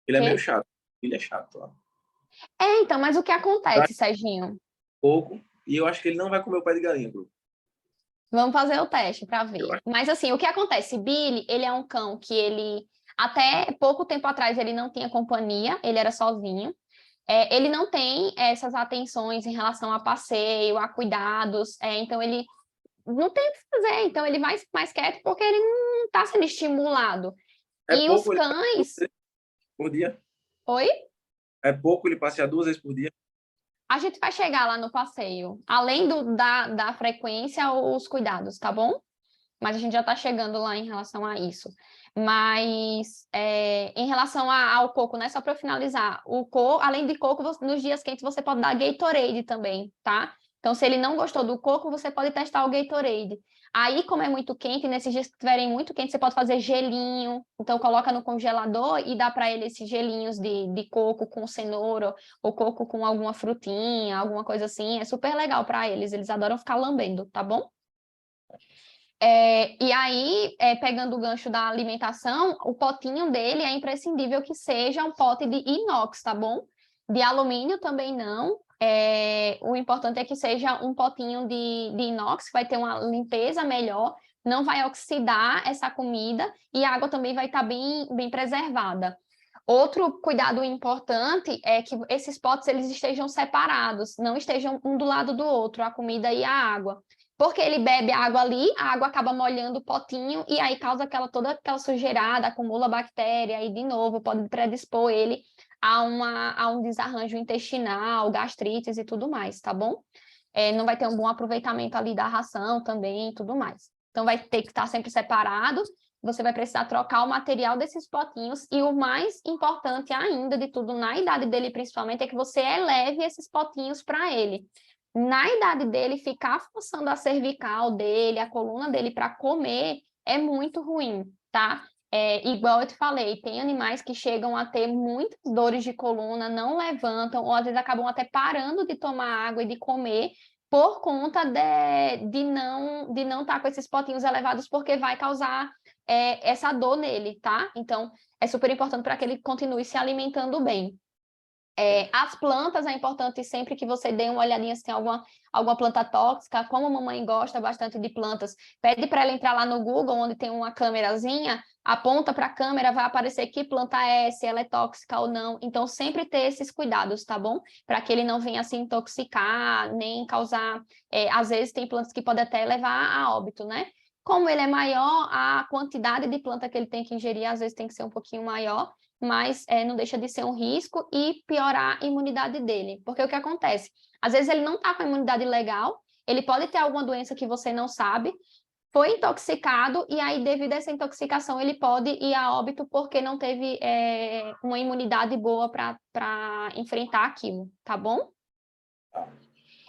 [SPEAKER 2] ele é meio
[SPEAKER 1] Quê?
[SPEAKER 2] chato. Ele é chato, ó.
[SPEAKER 1] Então, mas o que
[SPEAKER 2] Dá
[SPEAKER 1] acontece, Serginho?
[SPEAKER 2] coco e eu acho que ele não vai comer o pé de galinha, bro.
[SPEAKER 1] Vamos fazer o teste para ver.
[SPEAKER 2] Eu acho.
[SPEAKER 1] Mas assim, o que acontece? Billy, ele é um cão que ele até pouco tempo atrás ele não tinha companhia, ele era sozinho. Ele não tem essas atenções em relação a passeio, a cuidados, então ele não tem o que fazer, então ele vai mais quieto porque ele não está sendo estimulado.
[SPEAKER 2] É
[SPEAKER 1] E os
[SPEAKER 2] pouco ele passear duas
[SPEAKER 1] cães,
[SPEAKER 2] vezes por dia?
[SPEAKER 1] oi?
[SPEAKER 2] É pouco ele passear 2 vezes por dia?
[SPEAKER 1] A gente vai chegar lá no passeio, além da frequência, os cuidados, tá bom? Mas a gente já está chegando lá em relação a isso. Mas em relação ao coco, né? Só para eu finalizar, o coco, além de coco, nos dias quentes você pode dar Gatorade também, tá? Então, se ele não gostou do coco, você pode testar o Gatorade. Aí, como é muito quente, nesses dias que estiverem muito quentes, você pode fazer gelinho. Então, coloca no congelador e dá para ele esses gelinhos de coco com cenoura, ou coco com alguma frutinha, alguma coisa assim. É super legal para eles. Eles adoram ficar lambendo, tá bom? E aí, pegando o gancho da alimentação, o potinho dele é imprescindível que seja um pote de inox, tá bom? De alumínio também não. O importante é que seja um potinho de inox, que vai ter uma limpeza melhor, não vai oxidar essa comida e a água também vai estar bem, bem preservada. Outro cuidado importante é que esses potes eles estejam separados, não estejam um do lado do outro, a comida e a água. Porque ele bebe a água ali, a água acaba molhando o potinho e aí causa toda aquela sujeirada, acumula bactéria e de novo pode predispor ele a um desarranjo intestinal, gastrites e tudo mais, tá bom? Não vai ter um bom aproveitamento ali da ração também e tudo mais. Então vai ter que estar sempre separado, você vai precisar trocar o material desses potinhos e o mais importante ainda de tudo, na idade dele principalmente, é que você eleve esses potinhos para ele. Na idade dele, ficar forçando a cervical dele, a coluna dele para comer é muito ruim, tá? Igual eu te falei, tem animais que chegam a ter muitas dores de coluna, não levantam, ou às vezes acabam até parando de tomar água e de comer por conta de não estar com esses potinhos elevados, porque vai causar essa dor nele, tá? Então, é super importante para que ele continue se alimentando bem. As plantas, é importante sempre que você dê uma olhadinha se tem alguma planta tóxica. Como a mamãe gosta bastante de plantas, pede para ela entrar lá no Google, onde tem uma câmerazinha, aponta para a câmera, vai aparecer que planta é, se ela é tóxica ou não. Então, sempre ter esses cuidados, tá bom? Para que ele não venha se intoxicar, nem causar. Às vezes, tem plantas que podem até levar a óbito, né? Como ele é maior, a quantidade de planta que ele tem que ingerir, às vezes, tem que ser um pouquinho maior, mas não deixa de ser um risco e piorar a imunidade dele. Porque o que acontece? Às vezes ele não está com a imunidade legal, ele pode ter alguma doença que você não sabe, foi intoxicado, e aí, devido a essa intoxicação, ele pode ir a óbito porque não teve uma imunidade boa para enfrentar aquilo, tá bom?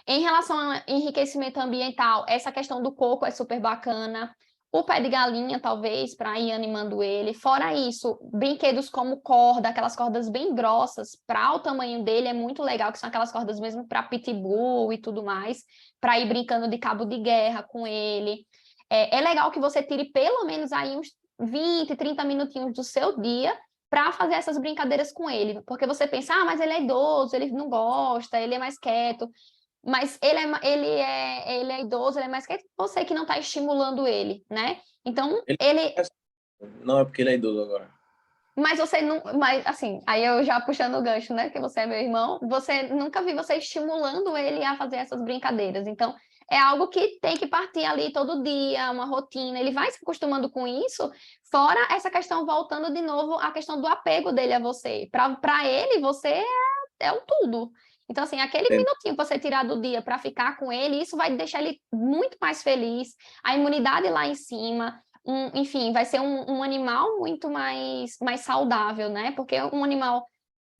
[SPEAKER 1] Em relação ao enriquecimento ambiental, essa questão do coco é super bacana. O pé de galinha, talvez, para ir animando ele. Fora isso, brinquedos como corda, aquelas cordas bem grossas, para o tamanho dele é muito legal, que são aquelas cordas mesmo para pitbull e tudo mais, para ir brincando de cabo de guerra com ele. É legal que você tire pelo menos aí uns 20, 30 minutinhos do seu dia para fazer essas brincadeiras com ele, porque você pensa, mas ele é idoso, ele não gosta, ele é mais quieto. Mas ele é idoso, ele é mais quieto que você que não está estimulando ele, né? Então,
[SPEAKER 2] Ele
[SPEAKER 1] ele...
[SPEAKER 2] não é porque ele é idoso agora.
[SPEAKER 1] Mas você não... Mas, assim, aí eu já puxando o gancho, né? Que você é meu irmão. Você nunca vi você estimulando ele a fazer essas brincadeiras. Então, é algo que tem que partir ali todo dia, uma rotina, ele vai se acostumando com isso, fora essa questão, voltando de novo, a questão do apego dele a você. Para ele, você é o tudo. Então, assim, aquele minutinho que você tirar do dia para ficar com ele, isso vai deixar ele muito mais feliz, a imunidade lá em cima, enfim, vai ser um animal muito mais saudável, né? Porque um animal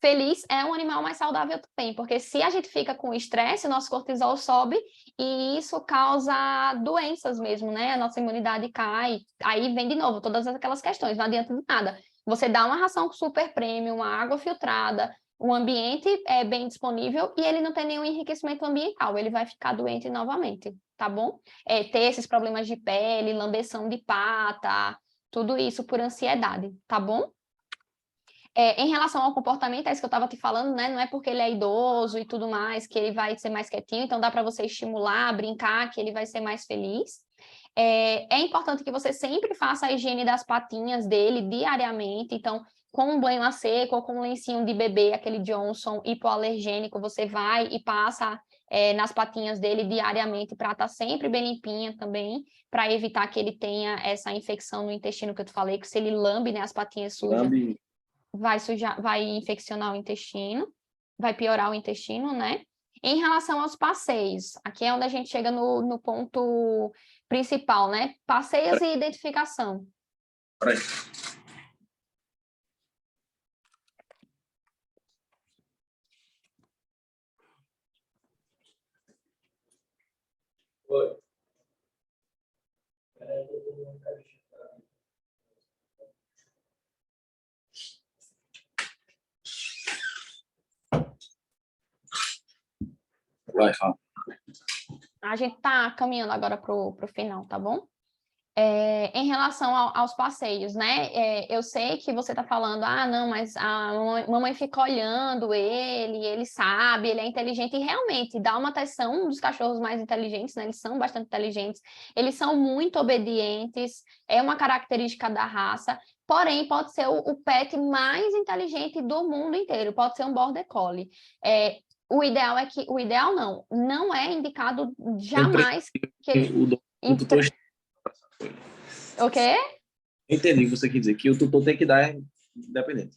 [SPEAKER 1] feliz é um animal mais saudável também, porque se a gente fica com estresse, o nosso cortisol sobe e isso causa doenças mesmo, né? A nossa imunidade cai, aí vem de novo todas aquelas questões, não adianta de nada. Você dá uma ração super premium, uma água filtrada, o ambiente é bem disponível e ele não tem nenhum enriquecimento ambiental, ele vai ficar doente novamente, tá bom? Ter esses problemas de pele, lambeção de pata, tudo isso por ansiedade, tá bom? Em relação ao comportamento, é isso que eu estava te falando, né? Não é porque ele é idoso e tudo mais que ele vai ser mais quietinho, então dá para você estimular, brincar, que ele vai ser mais feliz. É importante que você sempre faça a higiene das patinhas dele diariamente, então com um banho a seco ou com um lencinho de bebê, aquele Johnson hipoalergênico, você vai e passa nas patinhas dele diariamente para estar sempre bem limpinha também, para evitar que ele tenha essa infecção no intestino que eu te falei, que se ele lambe, né, as patinhas sujas, vai infeccionar o intestino, vai piorar o intestino, né? Em relação aos passeios, aqui é onde a gente chega no ponto principal, né? Passeios e identificação.
[SPEAKER 2] Oi. Vai, fala.
[SPEAKER 1] A gente está caminhando agora para o final, tá bom? Em relação aos passeios, né? Eu sei que você está falando, não, mas a mamãe fica olhando ele sabe, ele é inteligente, e realmente, dálmatas são um dos cachorros mais inteligentes, né? Eles são bastante inteligentes, eles são muito obedientes, é uma característica da raça, porém, pode ser o pet mais inteligente do mundo inteiro, pode ser um Border Collie. O ideal não é indicado jamais que ele... O quê?
[SPEAKER 2] Entendi o que você quer dizer, que o tutor tem que dar independente.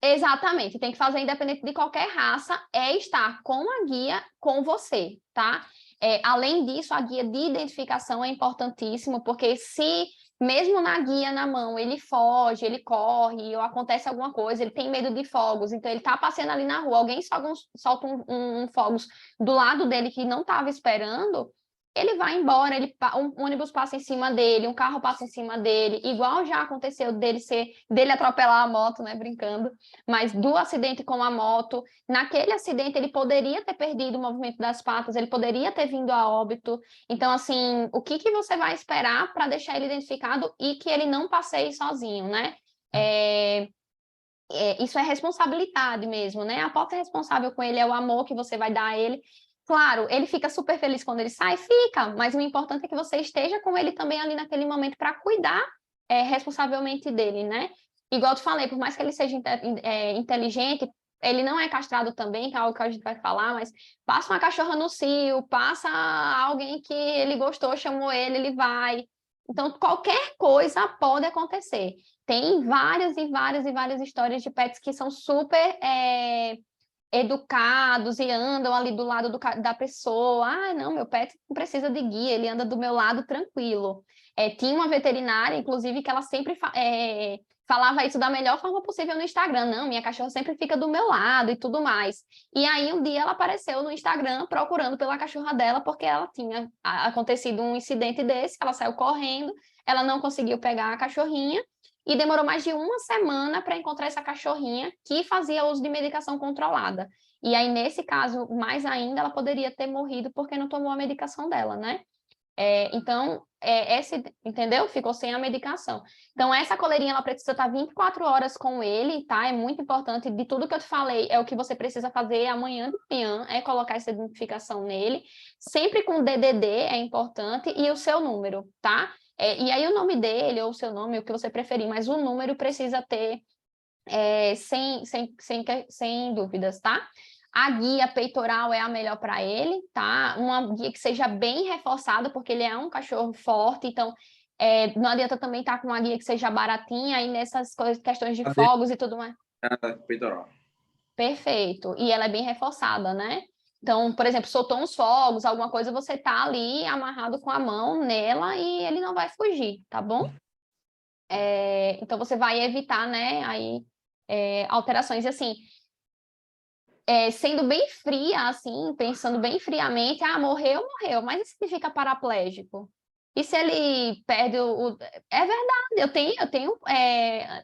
[SPEAKER 1] Exatamente, tem que fazer independente de qualquer raça, é estar com a guia com você, tá? Além disso, a guia de identificação é importantíssimo, porque se mesmo na guia na mão ele foge, ele corre, ou acontece alguma coisa, ele tem medo de fogos, então ele tá passeando ali na rua, alguém solta um fogos do lado dele que não estava esperando, ele vai embora, um ônibus passa em cima dele, um carro passa em cima dele, igual já aconteceu dele atropelar a moto, né, brincando, mas do acidente com a moto, naquele acidente ele poderia ter perdido o movimento das patas, ele poderia ter vindo a óbito, então assim, o que você vai esperar para deixar ele identificado e que ele não passeie sozinho, né? Isso é responsabilidade mesmo, né? A porta responsável com ele é o amor que você vai dar a ele. Claro, ele fica super feliz quando ele sai, fica, mas o importante é que você esteja com ele também ali naquele momento para cuidar responsavelmente dele, né? Igual eu te falei, por mais que ele seja inteligente, ele não é castrado também, que é algo que a gente vai falar, mas passa uma cachorra no cio, passa alguém que ele gostou, chamou ele vai. Então, qualquer coisa pode acontecer. Tem várias e várias e várias histórias de pets que são super educados e andam ali do lado da pessoa. Não, meu pet não precisa de guia, ele anda do meu lado tranquilo. Tinha uma veterinária, inclusive, que ela sempre falava isso da melhor forma possível no Instagram. Não, minha cachorra sempre fica do meu lado e tudo mais. E aí, um dia, ela apareceu no Instagram procurando pela cachorra dela, porque ela tinha acontecido um incidente desse, ela saiu correndo, ela não conseguiu pegar a cachorrinha, e demorou mais de uma semana para encontrar essa cachorrinha que fazia uso de medicação controlada. E aí, nesse caso, mais ainda, ela poderia ter morrido porque não tomou a medicação dela, né? Então, entendeu? Ficou sem a medicação. Então, essa coleirinha, ela precisa estar 24 horas com ele, tá? É muito importante. De tudo que eu te falei, é o que você precisa fazer amanhã de manhã, é colocar essa identificação nele. Sempre com DDD, é importante, e o seu número, tá? E aí, o nome dele, ou o seu nome, o que você preferir, mas o número precisa ter sem dúvidas, tá? A guia peitoral é a melhor para ele, tá? Uma guia que seja bem reforçada, porque ele é um cachorro forte, então não adianta também estar com uma guia que seja baratinha, aí nessas questões de fogos e tudo mais.
[SPEAKER 2] Peitoral.
[SPEAKER 1] Perfeito. E ela é bem reforçada, né? Então, por exemplo, soltou uns fogos, alguma coisa, você tá ali amarrado com a mão nela e ele não vai fugir, tá bom? Então, você vai evitar, né, aí, alterações. E assim, sendo bem fria, assim, pensando bem friamente, morreu, morreu, mas e se ele fica paraplégico? E se ele perde É verdade, eu tenho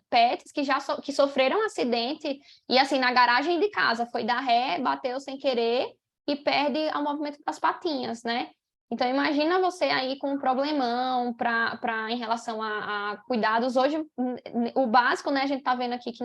[SPEAKER 1] pets que que sofreram um acidente e, assim, na garagem de casa, foi dar ré, bateu sem querer e perde o movimento das patinhas, né? Então, imagina você aí com um problemão em relação a cuidados. Hoje, o básico, né, a gente está vendo aqui que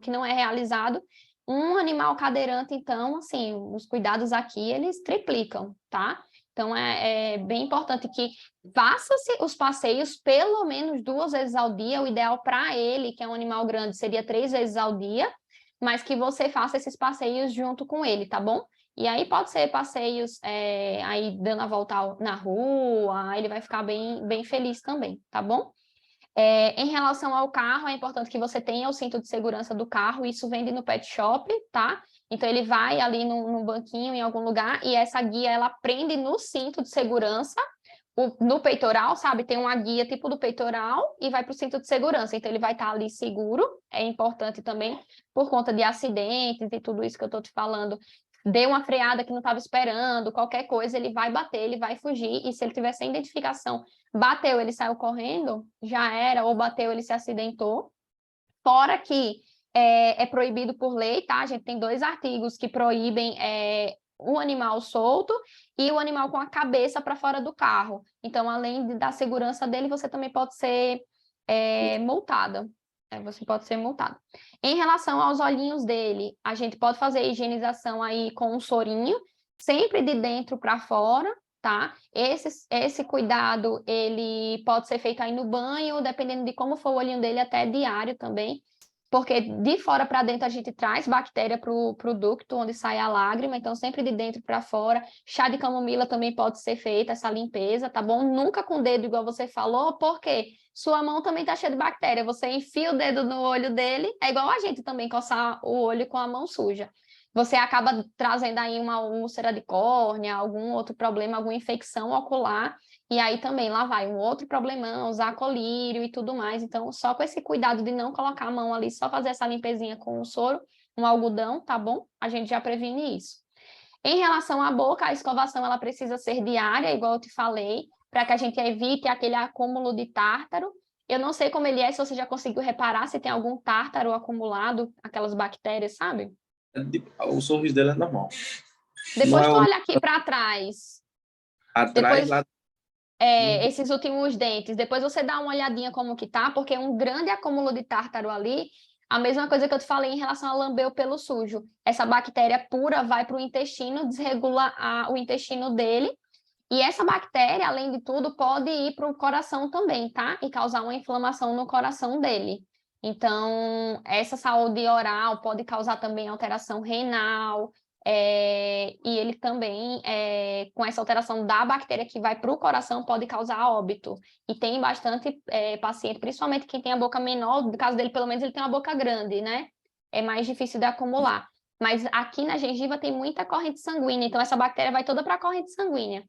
[SPEAKER 1] não é realizado. Um animal cadeirante, então, assim, os cuidados aqui, eles triplicam, tá? Então, é bem importante que faça-se os passeios pelo menos 2 vezes ao dia. O ideal para ele, que é um animal grande, seria 3 vezes ao dia, mas que você faça esses passeios junto com ele, tá bom? E aí pode ser passeios aí dando a volta na rua, ele vai ficar bem, bem feliz também, tá bom? Em relação ao carro, é importante que você tenha o cinto de segurança do carro, isso vende no pet shop, tá? Então, ele vai ali no banquinho, em algum lugar, e essa guia, ela prende no cinto de segurança, no peitoral, sabe? Tem uma guia tipo do peitoral e vai para o cinto de segurança. Então, ele vai estar ali seguro. É importante também, por conta de acidentes e tudo isso que eu estou te falando. Deu uma freada que não estava esperando, qualquer coisa, ele vai bater, ele vai fugir. E se ele tiver sem identificação, bateu, ele saiu correndo, já era, ou bateu, ele se acidentou. Fora que é proibido por lei, tá? A gente tem 2 artigos que proíbem o animal solto e o animal com a cabeça para fora do carro. Então, além da segurança dele, você também pode ser multada. Você pode ser multado. Em relação aos olhinhos dele, a gente pode fazer a higienização aí com um sorinho, sempre de dentro para fora, tá? Esse cuidado, ele pode ser feito aí no banho, dependendo de como for o olhinho dele, até diário também, porque de fora para dentro a gente traz bactéria para o ducto onde sai a lágrima, então sempre de dentro para fora. Chá de camomila também pode ser feita, essa limpeza, tá bom? Nunca com o dedo, igual você falou, porque sua mão também tá cheia de bactéria. Você enfia o dedo no olho dele, é igual a gente também coçar o olho com a mão suja. Você acaba trazendo aí uma úlcera de córnea, algum outro problema, alguma infecção ocular, e aí também lá vai um outro problemão, usar colírio e tudo mais. Então, só com esse cuidado de não colocar a mão ali, só fazer essa limpezinha com o soro, um algodão, tá bom? A gente já previne isso. Em relação à boca, a escovação ela precisa ser diária, igual eu te falei, para que a gente evite aquele acúmulo de tártaro. Eu não sei como ele é, se você já conseguiu reparar se tem algum tártaro acumulado, aquelas bactérias, sabe?
[SPEAKER 2] O sorriso dele é normal.
[SPEAKER 1] Depois tu olha aqui para trás.
[SPEAKER 2] Atrás,
[SPEAKER 1] Depois
[SPEAKER 2] lá.
[SPEAKER 1] esses últimos dentes. Depois você dá uma olhadinha como que tá, porque é um grande acúmulo de tártaro ali. A mesma coisa que eu te falei em relação a lamber o pelo sujo. Essa bactéria pura vai para o intestino, desregula o intestino dele. E essa bactéria, além de tudo, pode ir para o coração também, tá? E causar uma inflamação no coração dele. Então, essa saúde oral pode causar também alteração renal, e ele também, com essa alteração da bactéria que vai para o coração, pode causar óbito. E tem bastante paciente, principalmente quem tem a boca menor, no caso dele, pelo menos, ele tem uma boca grande, né? É mais difícil de acumular. Mas aqui na gengiva tem muita corrente sanguínea, então essa bactéria vai toda para a corrente sanguínea.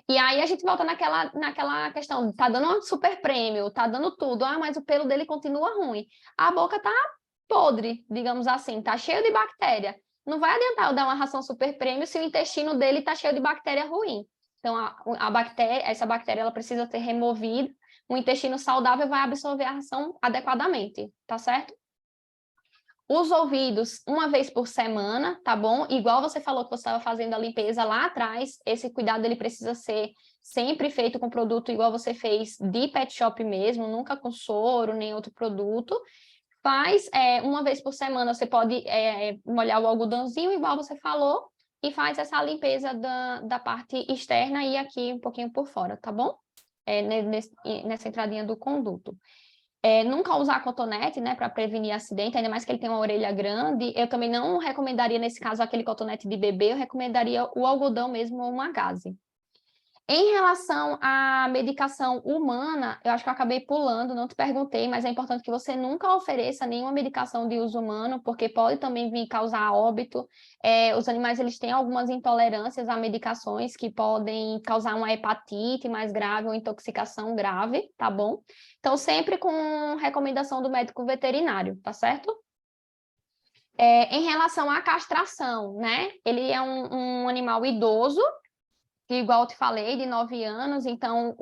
[SPEAKER 1] E aí a gente volta naquela questão, tá dando um super prêmio, tá dando tudo, mas o pelo dele continua ruim. A boca tá podre, digamos assim, tá cheio de bactéria. Não vai adiantar eu dar uma ração super prêmio se o intestino dele tá cheio de bactéria ruim. Então, essa bactéria ela precisa ser removida, o intestino saudável vai absorver a ração adequadamente, tá certo? Os ouvidos, uma vez por semana, tá bom? Igual você falou que você estava fazendo a limpeza lá atrás, esse cuidado ele precisa ser sempre feito com produto igual você fez de pet shop mesmo, nunca com soro, nem outro produto. Faz uma vez por semana, você pode molhar o algodãozinho, igual você falou, e faz essa limpeza da parte externa e aqui um pouquinho por fora, tá bom? Nessa entradinha do conduto. Nunca usar cotonete, né, para prevenir acidente, ainda mais que ele tem uma orelha grande. Eu também não recomendaria, nesse caso, aquele cotonete de bebê, eu recomendaria o algodão mesmo ou uma gaze. Em relação à medicação humana, eu acho que eu acabei pulando, não te perguntei, mas é importante que você nunca ofereça nenhuma medicação de uso humano, porque pode também vir causar óbito. Os animais, eles têm algumas intolerâncias a medicações que podem causar uma hepatite mais grave ou intoxicação grave, tá bom? Então, sempre com recomendação do médico veterinário, tá certo? Em relação à castração, né? Ele é um animal idoso, que, igual eu te falei, de 9 anos, então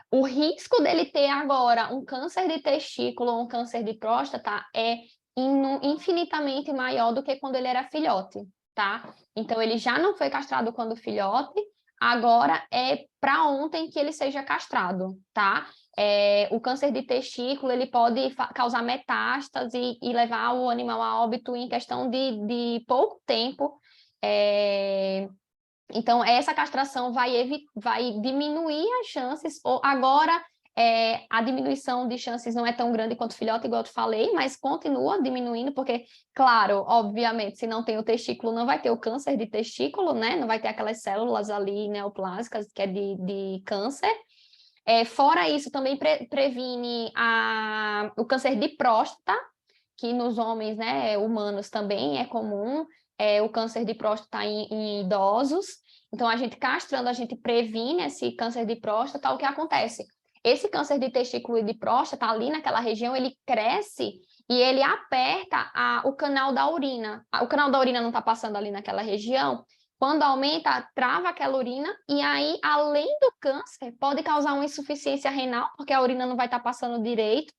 [SPEAKER 1] o risco dele ter agora um câncer de testículo ou um câncer de próstata é infinitamente maior do que quando ele era filhote, tá? Então, ele já não foi castrado quando filhote, agora é para ontem que ele seja castrado, tá? O câncer de testículo, ele pode causar metástase e levar o animal a óbito em questão de pouco tempo. Então, essa castração vai diminuir as chances, ou agora a diminuição de chances não é tão grande quanto filhote, igual eu te falei, mas continua diminuindo, porque, claro, obviamente, se não tem o testículo, não vai ter o câncer de testículo, né? Não vai ter aquelas células ali neoplásicas, que é de câncer. Fora isso, também previne o câncer de próstata, que nos homens, né, humanos também é comum, o câncer de próstata em idosos. Então, a gente castrando, a gente previne esse câncer de próstata. O que acontece? Esse câncer de testículo e de próstata, ali naquela região, ele cresce e ele aperta o canal da urina. O canal da urina não está passando ali naquela região. Quando aumenta, trava aquela urina, e aí, além do câncer, pode causar uma insuficiência renal, porque a urina não vai estar passando direito,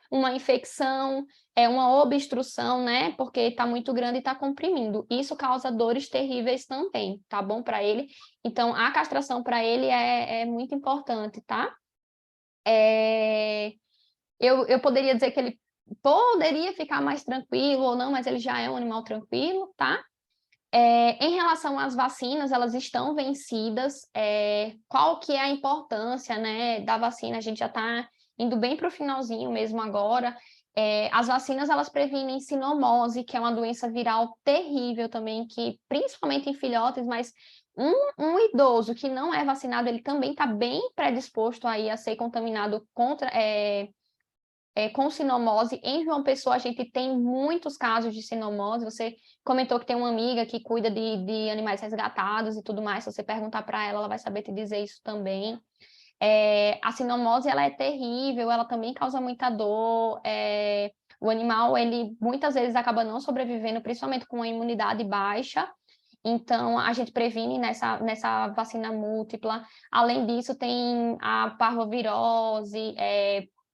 [SPEAKER 1] uma infecção, uma obstrução, né? Porque está muito grande e está comprimindo. Isso causa dores terríveis também, tá bom para ele? Então, a castração para ele é muito importante, tá? Eu poderia dizer que ele poderia ficar mais tranquilo ou não, mas ele já é um animal tranquilo, tá? Em relação às vacinas, elas estão vencidas. Qual que é a importância, né, da vacina? A gente já está indo bem para o finalzinho mesmo agora. As vacinas, elas previnem sinomose, que é uma doença viral terrível também, que principalmente em filhotes, mas um idoso que não é vacinado, ele também está bem predisposto aí a ser contaminado com sinomose. Em João Pessoa, a gente tem muitos casos de sinomose. Você comentou que tem uma amiga que cuida de animais resgatados e tudo mais. Se você perguntar para ela, ela vai saber te dizer isso também. A sinomose, ela é terrível, ela também causa muita dor. O animal, ele muitas vezes acaba não sobrevivendo, principalmente com a imunidade baixa. Então, a gente previne nessa vacina múltipla. Além disso, tem a parvovirose,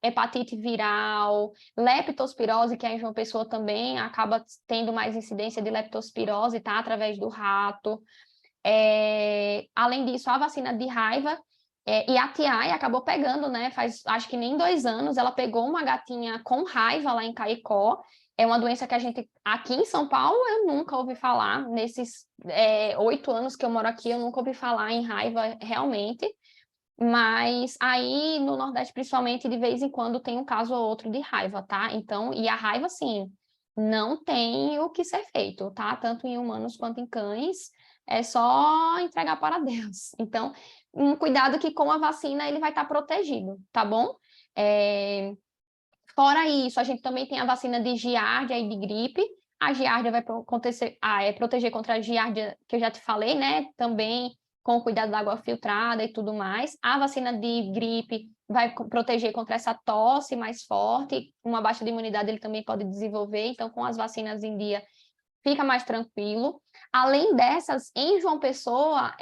[SPEAKER 1] hepatite viral, leptospirose, que em João Pessoa também acaba tendo mais incidência de leptospirose, tá? Através do rato. Além disso, a vacina de raiva, e a Tiai acabou pegando, né? Faz, acho que nem 2 anos, ela pegou uma gatinha com raiva lá em Caicó. É uma doença que a gente, aqui em São Paulo, eu nunca ouvi falar. Nesses 8 anos que eu moro aqui, eu nunca ouvi falar em raiva realmente. Mas aí no Nordeste, principalmente, de vez em quando tem um caso ou outro de raiva, tá? Então, e a raiva, sim, não tem o que ser feito, tá? Tanto em humanos quanto em cães, é só entregar para Deus. Então, um cuidado que com a vacina ele vai estar protegido, tá bom? Fora isso, a gente também tem a vacina de giardia e de gripe. A giardia vai proteger contra a giardia, que eu já te falei, né? Também com o cuidado da água filtrada e tudo mais. A vacina de gripe vai proteger contra essa tosse mais forte, uma baixa de imunidade ele também pode desenvolver, então com as vacinas em dia fica mais tranquilo. Além dessas, em João Pessoa,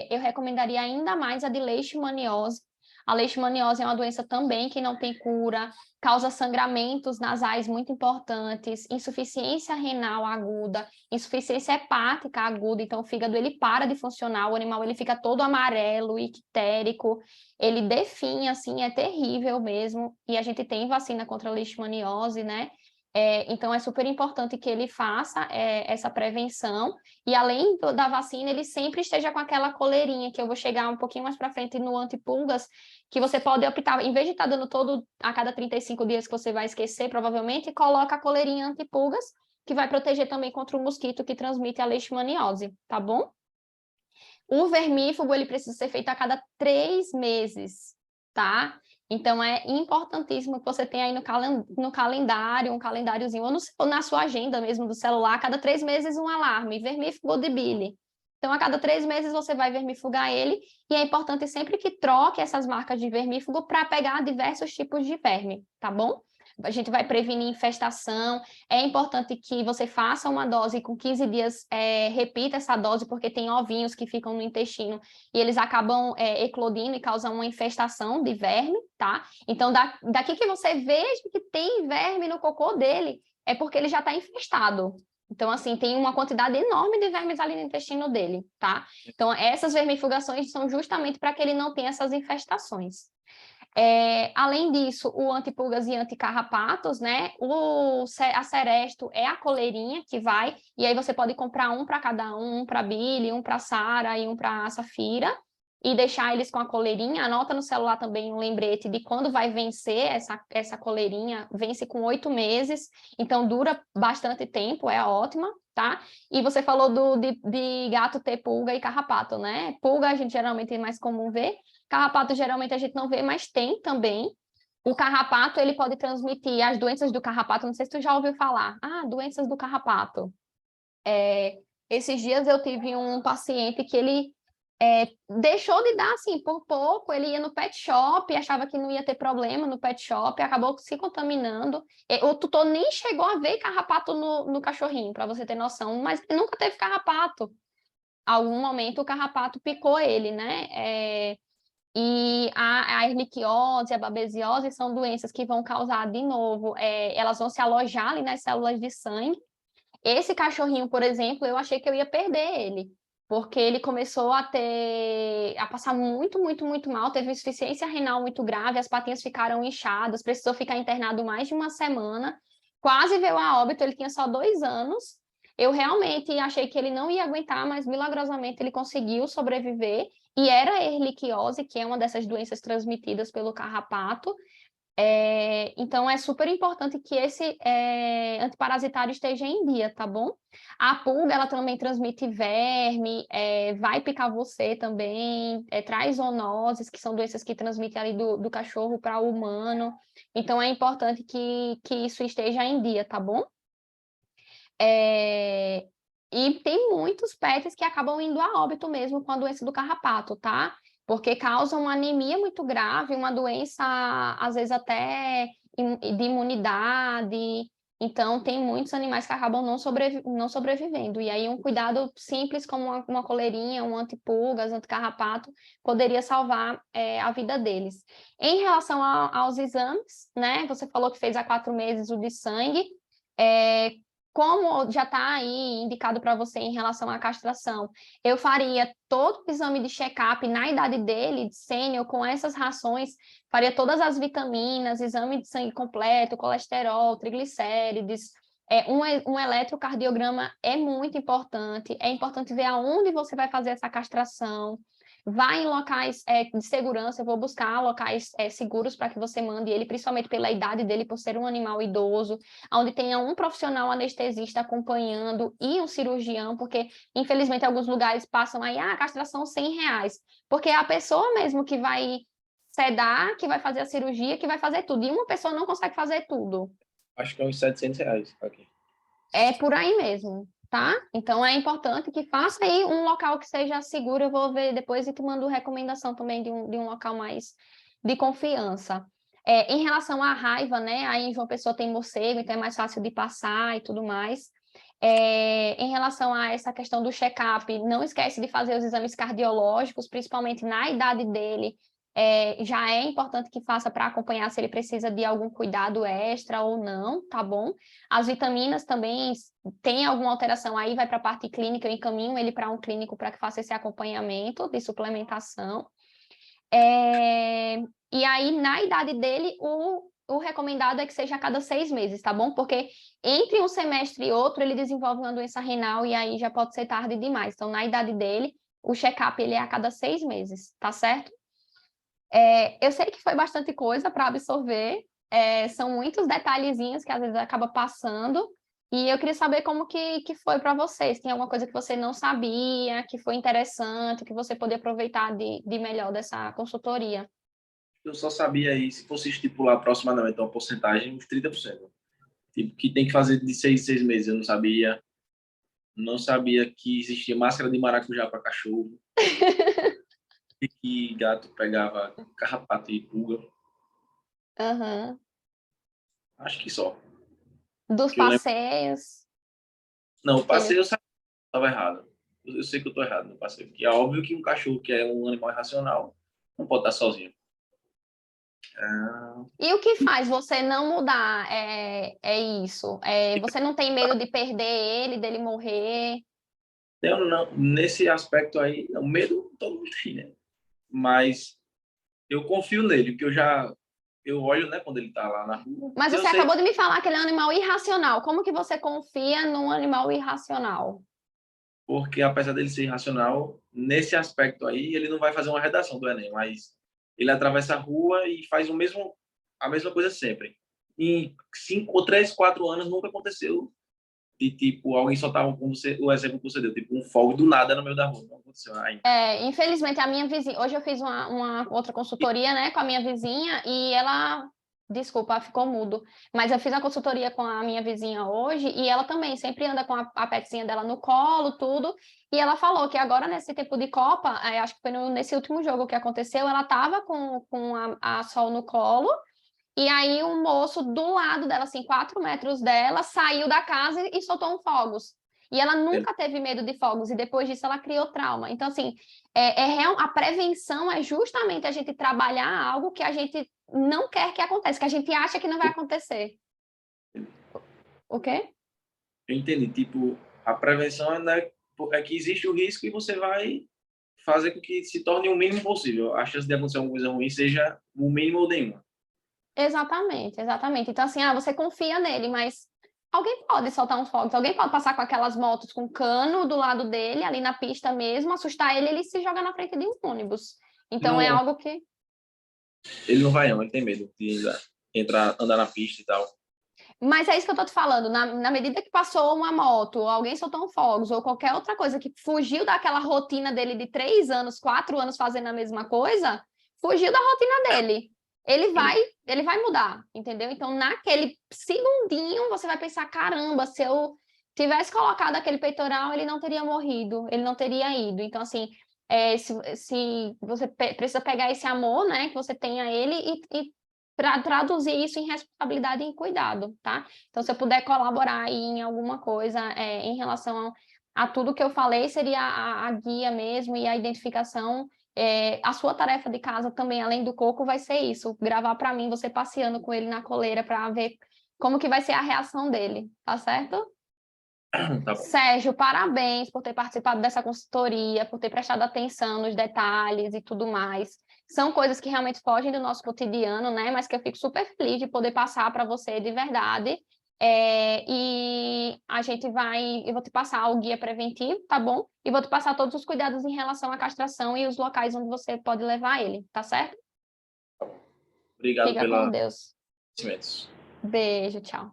[SPEAKER 1] eu recomendaria ainda mais a de leishmaniose. A leishmaniose é uma doença também que não tem cura, causa sangramentos nasais muito importantes, insuficiência renal aguda, insuficiência hepática aguda, então o fígado ele para de funcionar, o animal ele fica todo amarelo, ictérico, ele definha, assim, é terrível mesmo, e a gente tem vacina contra a leishmaniose, né? Então, é super importante que ele faça essa prevenção, e além da vacina, ele sempre esteja com aquela coleirinha, que eu vou chegar um pouquinho mais para frente no antipulgas, que você pode optar, em vez de estar dando todo a cada 35 dias que você vai esquecer, provavelmente, coloca a coleirinha antipulgas, que vai proteger também contra o mosquito que transmite a leishmaniose, tá bom? O vermífugo, ele precisa ser feito a cada 3 meses, tá? Então, é importantíssimo que você tenha aí no calendário, um calendáriozinho, ou na sua agenda mesmo do celular, a cada 3 meses um alarme, vermífugo de bile. Então, a cada 3 meses você vai vermifugar ele, e é importante sempre que troque essas marcas de vermífugo para pegar diversos tipos de verme, tá bom? A gente vai prevenir infestação. É importante que você faça uma dose com 15 dias, repita essa dose, porque tem ovinhos que ficam no intestino e eles acabam eclodindo e causam uma infestação de verme, tá? Então, daqui que você veja que tem verme no cocô dele, é porque ele já está infestado. Então, assim, tem uma quantidade enorme de vermes ali no intestino dele, tá? Então, essas vermifugações são justamente para que ele não tenha essas infestações. Além disso, o antipulgas e anticarrapatos, né? A Seresto é a coleirinha que vai, e aí você pode comprar um para cada um para Billy, um para Sara e um para Safira, e deixar eles com a coleirinha. Anota no celular também um lembrete de quando vai vencer essa coleirinha. Vence com 8 meses, então dura bastante tempo, é ótima, tá? E você falou de gato ter pulga e carrapato, né? Pulga a gente geralmente é mais comum ver. Carrapato geralmente a gente não vê, mas tem também. O carrapato, ele pode transmitir as doenças do carrapato. Não sei se tu já ouviu falar. Doenças do carrapato. Esses dias eu tive um paciente que ele deixou de dar, assim, por pouco. Ele ia no pet shop, achava que não ia ter problema no pet shop, acabou se contaminando. O tutor nem chegou a ver carrapato no cachorrinho, para você ter noção, mas ele nunca teve carrapato. Algum momento o carrapato picou ele, né? E a erliquiose, a babesiose são doenças que vão causar, de novo, elas vão se alojar ali nas células de sangue. Esse cachorrinho, por exemplo, eu achei que eu ia perder ele, porque ele começou a passar muito, muito, muito mal, teve uma insuficiência renal muito grave, as patinhas ficaram inchadas, precisou ficar internado mais de uma semana, quase veio a óbito, ele tinha só 2 anos. Eu realmente achei que ele não ia aguentar, mas milagrosamente ele conseguiu sobreviver, e era a erliquiose, que é uma dessas doenças transmitidas pelo carrapato. Então, é super importante que esse antiparasitário esteja em dia, tá bom? A pulga, ela também transmite verme, vai picar você também, traz zoonoses, que são doenças que transmitem ali do cachorro para o humano. Então, é importante que isso esteja em dia, tá bom? E tem muitos pets que acabam indo a óbito mesmo com a doença do carrapato, tá? Porque causa uma anemia muito grave, uma doença, às vezes, até de imunidade. Então, tem muitos animais que acabam não sobrevivendo. E aí, um cuidado simples, como uma coleirinha, um antipulgas, anticarrapato, poderia salvar a vida deles. Em relação aos exames, né? Você falou que fez há 4 meses o de sangue. Como já está aí indicado para você em relação à castração, eu faria todo o exame de check-up na idade dele, de sênior, com essas rações, faria todas as vitaminas, exame de sangue completo, colesterol, triglicérides. Um eletrocardiograma é muito importante, é importante ver aonde você vai fazer essa castração. Vai em locais de segurança, eu vou buscar locais seguros para que você mande ele, principalmente pela idade dele, por ser um animal idoso, onde tenha um profissional anestesista acompanhando e um cirurgião, porque, infelizmente, alguns lugares passam aí, castração R$100, porque é a pessoa mesmo que vai sedar, que vai fazer a cirurgia, que vai fazer tudo, e uma pessoa não consegue fazer tudo.
[SPEAKER 2] Acho que é uns R$700 aqui.
[SPEAKER 1] É por aí mesmo, tá? Então, é importante que faça aí um local que seja seguro. Eu vou ver depois e te mando recomendação também de um local mais de confiança. Em relação à raiva, né? Aí em João Pessoa tem morcego, então é mais fácil de passar e tudo mais. Em relação a essa questão do check-up, não esquece de fazer os exames cardiológicos, principalmente na idade dele. Já é importante que faça para acompanhar se ele precisa de algum cuidado extra ou não, tá bom? As vitaminas também, tem alguma alteração aí, vai para a parte clínica, eu encaminho ele para um clínico para que faça esse acompanhamento de suplementação. E aí, na idade dele, o recomendado é que seja a cada 6 meses, tá bom? Porque entre um semestre e outro, ele desenvolve uma doença renal e aí já pode ser tarde demais. Então, na idade dele, o check-up ele é a cada 6 meses, tá certo? Eu sei que foi bastante coisa para absorver, são muitos detalhezinhos que às vezes acaba passando, e eu queria saber como que foi para vocês. Tem alguma coisa que você não sabia, que foi interessante, que você poderia aproveitar de melhor dessa consultoria?
[SPEAKER 2] Eu só sabia aí, se fosse estipular aproximadamente uma porcentagem, uns 30%. Tipo, que tem que fazer de 6 eu não sabia. Não sabia que existia máscara de maracujá para cachorro, e que gato pegava carrapato e pulga.
[SPEAKER 1] Aham.
[SPEAKER 2] Acho que só.
[SPEAKER 1] Dos
[SPEAKER 2] Que eu lembro.
[SPEAKER 1] passeios,
[SPEAKER 2] Não, o
[SPEAKER 1] que ele...
[SPEAKER 2] passeio eu sabia que estava errado. Eu sei que eu estou errado no passeio. Porque é óbvio que um cachorro, que é um animal irracional, não pode estar sozinho. Ah,
[SPEAKER 1] E o que faz você não mudar é isso? Você não tem medo de perder ele, dele morrer?
[SPEAKER 2] eu não, nesse aspecto aí, o medo todo mundo tem, né? Mas eu confio nele, porque eu olho, né, quando ele tá lá na rua,
[SPEAKER 1] Mas
[SPEAKER 2] e eu
[SPEAKER 1] você
[SPEAKER 2] sei,
[SPEAKER 1] acabou de me falar que ele é um animal irracional. Como que você confia num animal irracional?
[SPEAKER 2] porque apesar dele ser irracional, nesse aspecto aí, ele não vai fazer uma redação do Enem, mas ele atravessa a rua e faz a mesma coisa sempre. Em 3, 4 anos nunca aconteceu de tipo, alguém soltar o exemplo que você deu, tipo um fogo do nada no meio da rua. Não aconteceu ainda.
[SPEAKER 1] Infelizmente, a minha vizinha... Hoje eu fiz uma outra consultoria, né, com a minha vizinha e ela... Desculpa, ficou mudo. Mas eu fiz uma consultoria com a minha vizinha hoje e ela também sempre anda com a petzinha dela no colo, tudo. E ela falou que agora, nesse tempo de Copa, acho que foi nesse último jogo que aconteceu, ela estava com a Sol no colo. E aí um moço do lado dela, assim, 4 metros dela, saiu da casa e soltou um fogos. E ela nunca teve medo de fogos, e depois disso ela criou trauma. Então, assim, a prevenção é justamente a gente trabalhar algo que a gente não quer que aconteça, que a gente acha que não vai acontecer. O quê?
[SPEAKER 2] Eu entendi. Tipo, a prevenção é que existe o risco e você vai fazer com que se torne o mínimo possível. A chance de acontecer alguma coisa ruim seja o mínimo ou nenhuma.
[SPEAKER 1] Exatamente, exatamente. Então, assim, você confia nele, mas alguém pode soltar uns fogos, alguém pode passar com aquelas motos com cano do lado dele, ali na pista mesmo, assustar ele, ele se joga na frente de um ônibus. Então, é
[SPEAKER 2] Não,
[SPEAKER 1] algo que...
[SPEAKER 2] ele não vai não, ele tem medo de entrar, andar na pista e tal.
[SPEAKER 1] Mas é isso que eu tô te falando, na medida que passou uma moto, alguém soltou um fogos, ou qualquer outra coisa que fugiu daquela rotina dele de 3 anos, 4 anos fazendo a mesma coisa, fugiu da rotina dele. Ele vai, ele vai mudar, entendeu? Então, naquele segundinho, você vai pensar, caramba, se eu tivesse colocado aquele peitoral, ele não teria morrido, ele não teria ido. Então, assim, se você precisa pegar esse amor, né, que você tem a ele e para traduzir isso em responsabilidade e em cuidado, tá? Então, se eu puder colaborar aí em alguma coisa em relação a tudo que eu falei, seria a guia mesmo e a identificação. A sua tarefa de casa também, além do coco, vai ser isso: gravar para mim você passeando com ele na coleira para ver como que vai ser a reação dele, tá certo?
[SPEAKER 2] Tá bom.
[SPEAKER 1] Sérgio, parabéns por ter participado dessa consultoria, por ter prestado atenção nos detalhes e tudo mais. São coisas que realmente fogem do nosso cotidiano, né? Mas que eu fico super feliz de poder passar para você de verdade. E a gente vai, eu vou te passar o guia preventivo, tá bom? E vou te passar todos os cuidados em relação à castração e os locais onde você pode levar ele, tá certo?
[SPEAKER 2] Obrigado
[SPEAKER 1] Fica com
[SPEAKER 2] pelos
[SPEAKER 1] Deus.
[SPEAKER 2] conhecimentos.
[SPEAKER 1] Beijo, tchau.